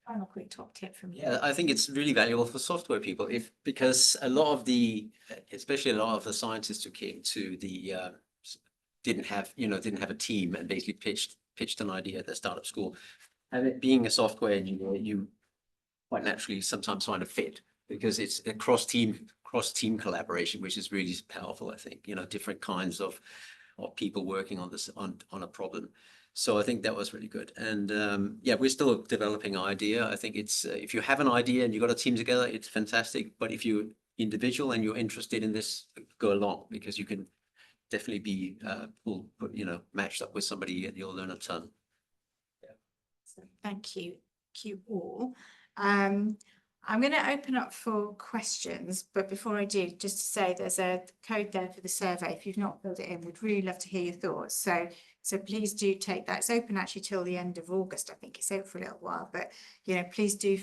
[SPEAKER 3] final quick top tip from you.
[SPEAKER 2] Yeah, I think it's really valuable for software people because a lot of the, especially a lot of the scientists who came to the, didn't have a team and basically pitched an idea at their startup school. And it being a software engineer, you quite naturally sometimes find a fit because it's a cross-team collaboration, which is really powerful, I think, different kinds of people working on this, on a problem. So I think that was really good. And yeah, we're still developing our idea. I think it's, if you have an idea and you've got a team together, it's fantastic. But if you're individual and you're interested in this, go along, because you can definitely be matched up with somebody and you'll learn a ton.
[SPEAKER 3] So thank you all. I'm going to open up for questions, but before I do, just to say there's a code there for the survey. If you've not filled it in, we'd really love to hear your thoughts. So please do take that. It's open actually till the end of August. I think it's out for a little while, but please do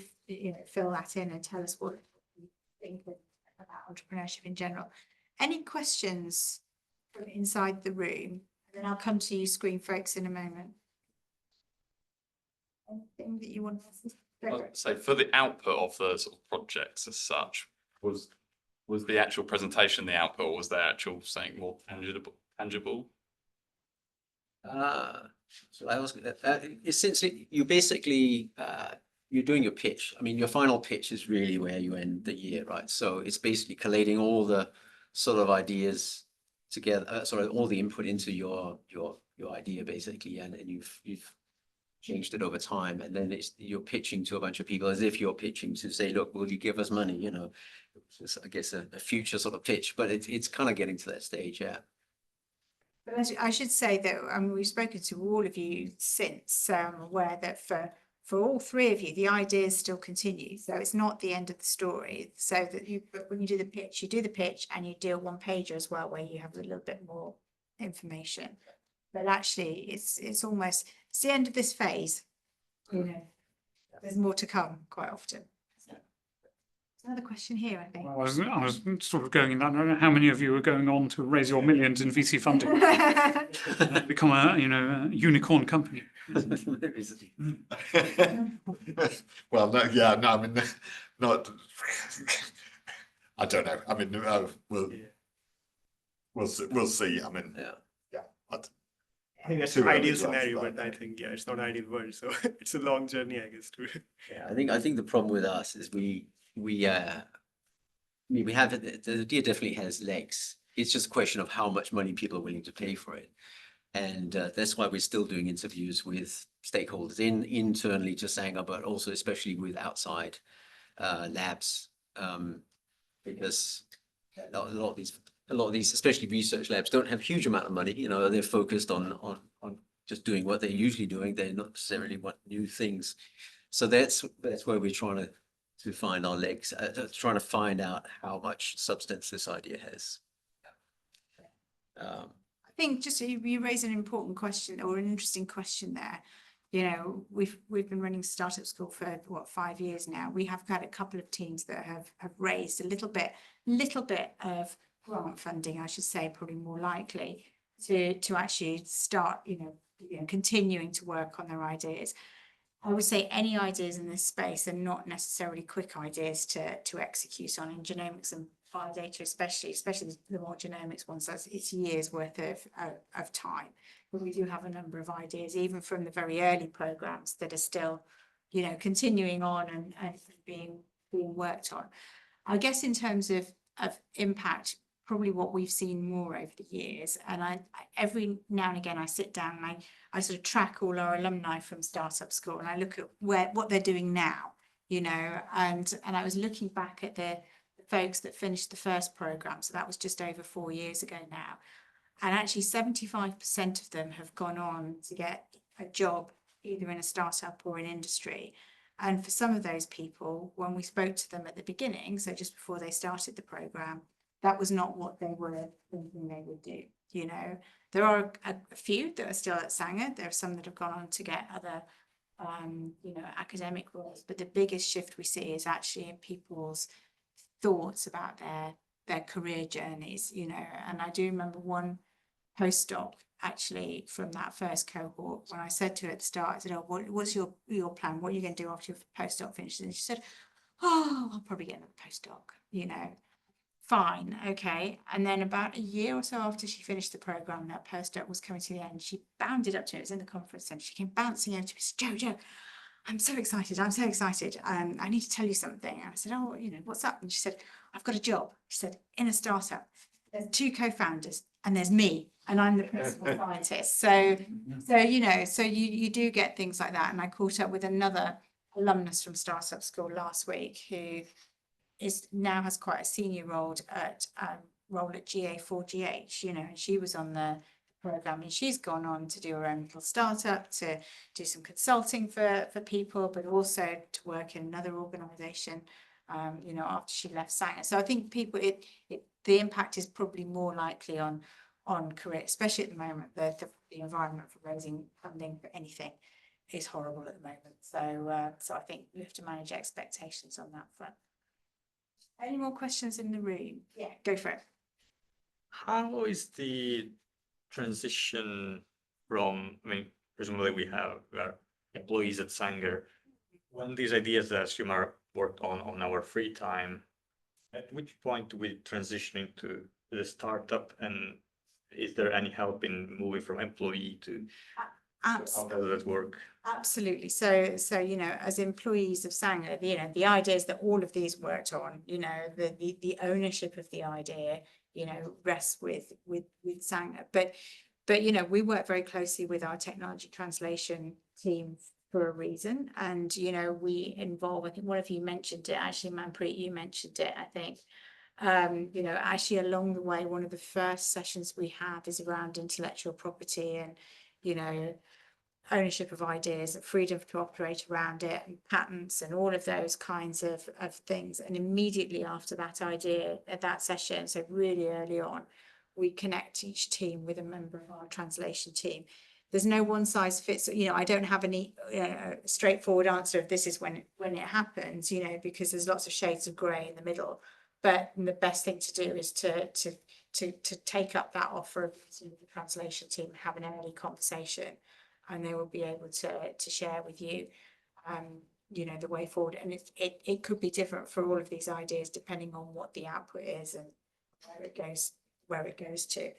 [SPEAKER 3] fill that in and tell us what you think about entrepreneurship in general. Any questions from inside the room? And then I'll come to you, screen folks, in a moment. Anything that you want to say?
[SPEAKER 5] So for the output of the sort of projects as such, was the actual presentation the output, or was there actual something more tangible?
[SPEAKER 2] So I was essentially you basically you're doing your pitch. I mean, your final pitch is really where you end the year, right? So it's basically collating all the sort of ideas together, all the input into your idea basically, and you've changed it over time, and then you're pitching to a bunch of people as if you're pitching to say, look, will you give us money? It's, I guess a future sort of pitch, but it's kind of getting to that stage, yeah.
[SPEAKER 3] But I should say that we've spoken to all of you since, so I'm aware that for all three of you, the ideas still continue. So it's not the end of the story. So that when you do the pitch, and you do a one-pager as well, where you have a little bit more information. But actually, it's almost the end of this phase. There's more to come quite often. So, another question here, I think.
[SPEAKER 6] Well, I was sort of going in that. I don't know how many of you are going on to raise your millions in VC funding and become a unicorn company.
[SPEAKER 1] Well, no, yeah, no, I mean, not. I don't know. I mean, we'll see. I mean,
[SPEAKER 2] Yeah.
[SPEAKER 4] I think that's
[SPEAKER 1] Too
[SPEAKER 4] an
[SPEAKER 1] early
[SPEAKER 4] ideal
[SPEAKER 1] to answer
[SPEAKER 4] scenario,
[SPEAKER 1] that.
[SPEAKER 4] but I think it's not ideal world, so it's a long journey, I guess.
[SPEAKER 2] Yeah, I think the problem with us is we have the idea definitely has legs. It's just a question of how much money people are willing to pay for it, and that's why we're still doing interviews with stakeholders internally to Sanger, but also especially with outside labs, because a lot of these, especially research labs, don't have huge amount of money. They're focused on just doing what they're usually doing. They not necessarily want new things. So that's where we're trying to find our legs, trying to find out how much substance this idea has.
[SPEAKER 3] I think just you raise an important question, or an interesting question there. We've been running Startup School for 5 years now. We have had a couple of teams that have raised a little bit of grant funding, I should say, probably more likely to actually start, continuing to work on their ideas. I would say any ideas in this space are not necessarily quick ideas to execute on, in genomics and biodata, especially the more genomics ones. It's years worth of time. But we do have a number of ideas, even from the very early programs, that are still, continuing on and being worked on. I guess in terms of impact, probably what we've seen more over the years, and I every now and again I sit down and I sort of track all our alumni from Startup School, and I look at what they're doing now, and I was looking back at the folks that finished the first program, so that was just over 4 years ago now, and actually 75% of them have gone on to get a job either in a startup or in industry. And for some of those people, when we spoke to them at the beginning, so just before they started the program, that was not what they were thinking they would do. You know, there are a few that are still at Sanger. There are some that have gone on to get other, you know, academic roles. But the biggest shift we see is actually in people's thoughts about their career journeys. You know, and I do remember one postdoc actually from that first cohort, when I said to her at the start, I said, "Oh, what's your plan? What are you going to do after your postdoc finishes?" And she said, "Oh, I'll probably get another postdoc, you know." Fine, okay. And then about a year or so after she finished the program, that postdoc was coming to the end. She bounded up to me. It was in the conference center. She came bouncing over to me. She said, "Joe, I'm so excited. I'm so excited. I need to tell you something." And I said, "Oh, you know, what's up?" And she said, "I've got a job." She said, "In a startup. There's 2 co-founders and there's me, and I'm the principal scientist." So you know, so you do get things like that. And I caught up with another alumnus from Startup School last week who now has quite a senior role at GA4GH, you know, and she was on the program, and she's gone on to do her own little startup, to do some consulting for people, but also to work in another organization, you know, after she left Sanger. So I think people, the impact is probably more likely on career, especially at the moment. The environment for raising funding for anything is horrible at the moment. So I think we have to manage expectations on that front. Any more questions in the room? Yeah, go for it.
[SPEAKER 7] How is the transition from, I mean, presumably we are employees at Sanger. When these ideas that I assume are worked on our free time, at which point do we transition into the startup, and is there any help in moving from employee to how does that work?
[SPEAKER 3] Absolutely. So you know, as employees of Sanger, you know, the ideas that all of these worked on, you know, the ownership of the idea, you know, rests with Sanger. But you know, we work very closely with our technology translation team for a reason. And you know, we involve, I think one of you mentioned it, actually, Manpreet, you mentioned it, I think. You know, actually along the way, one of the first sessions we have is around intellectual property and, you know, ownership of ideas, freedom to operate around it, and patents, and all of those kinds of things. And immediately after that idea, at that session, so really early on, we connect each team with a member of our translation team. There's no one size fits, you know, I don't have any straightforward answer of this is when it happens, you know, because there's lots of shades of grey in the middle. But the best thing to do is to take up that offer of the translation team, have an early conversation, and they will be able to share with you, you know, the way forward. And it could be different for all of these ideas depending on what the output is and where it goes to,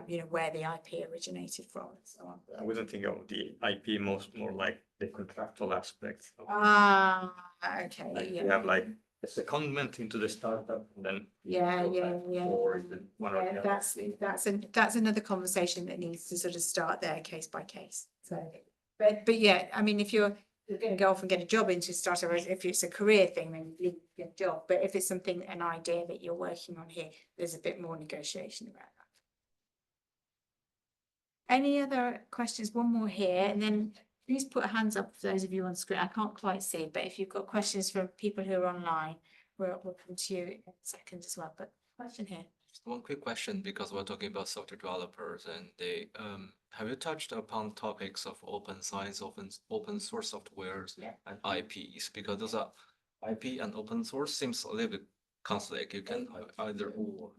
[SPEAKER 3] you know, where the IP originated from and so on.
[SPEAKER 7] I wasn't thinking of the IP, more like the contractual aspects.
[SPEAKER 3] Okay,
[SPEAKER 7] Like
[SPEAKER 3] yeah.
[SPEAKER 7] you have like a secondment into the startup, and then
[SPEAKER 3] Yeah.
[SPEAKER 7] or is it one or the other?
[SPEAKER 3] That's another conversation that needs to sort of start there case by case. So, but yeah, I mean, if you're going to go off and get a job into a startup, if it's a career thing, then you get a job. But if it's something, an idea that you're working on here, there's a bit more negotiation around that. Any other questions? One more here, and then please put hands up for those of you on screen. I can't quite see, but if you've got questions from people who are online, we'll come to you in a second as well. But question here.
[SPEAKER 8] Just one quick question, because we're talking about software developers, and they have you touched upon topics of open science, open source softwares,
[SPEAKER 3] Yeah.
[SPEAKER 8] and IPs? Because those are IP and open source seems a little bit conflict. You can have either or.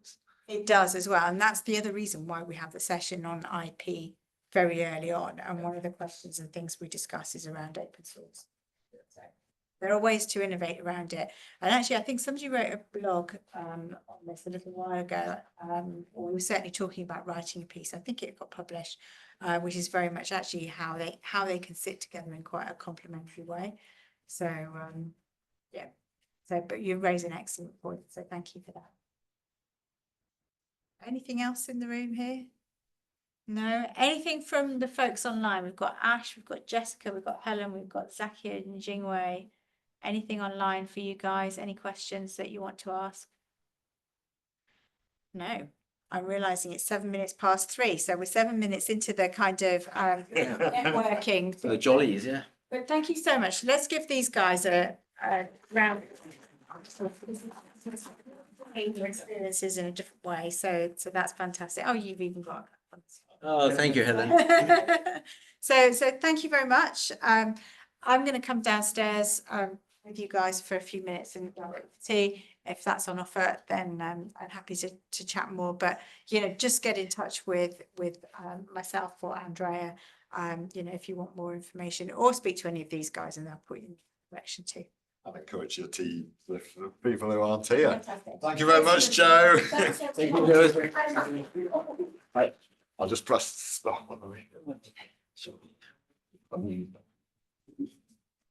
[SPEAKER 3] It does as well, and that's the other reason why we have the session on IP very early on. And one of the questions and things we discuss is around open source. So there are ways to innovate around it. And actually, I think somebody wrote a blog on this a little while ago, or we were certainly talking about writing a piece. I think it got published, which is very much actually how they can sit together in quite a complementary way. So yeah. So, but you raise an excellent point. So thank you for that. Anything else in the room here? No, anything from the folks online? We've got Ash, we've got Jessica, we've got Helen, we've got Zakia and Jingwei. Anything online for you guys? Any questions that you want to ask? No. I'm realizing it's 3:07, so we're 7 minutes into the kind of networking.
[SPEAKER 2] For the jollies, yeah.
[SPEAKER 3] But thank you so much. Let's give these guys a round. Their experiences in a different way, so that's fantastic. Oh, you've even got.
[SPEAKER 2] Oh, thank you, Helen.
[SPEAKER 3] So thank you very much. I'm going to come downstairs with you guys for a few minutes and tea. If that's on offer, then I'm happy to chat more. But you know, just get in touch with myself or Andrea. You know, if you want more information, or speak to any of these guys, and they'll put you in direction too.
[SPEAKER 1] I'd encourage your team, the people who aren't here.
[SPEAKER 3] Fantastic.
[SPEAKER 1] Thank you very much, Joe.
[SPEAKER 3] Thank
[SPEAKER 1] I'll just press stop on the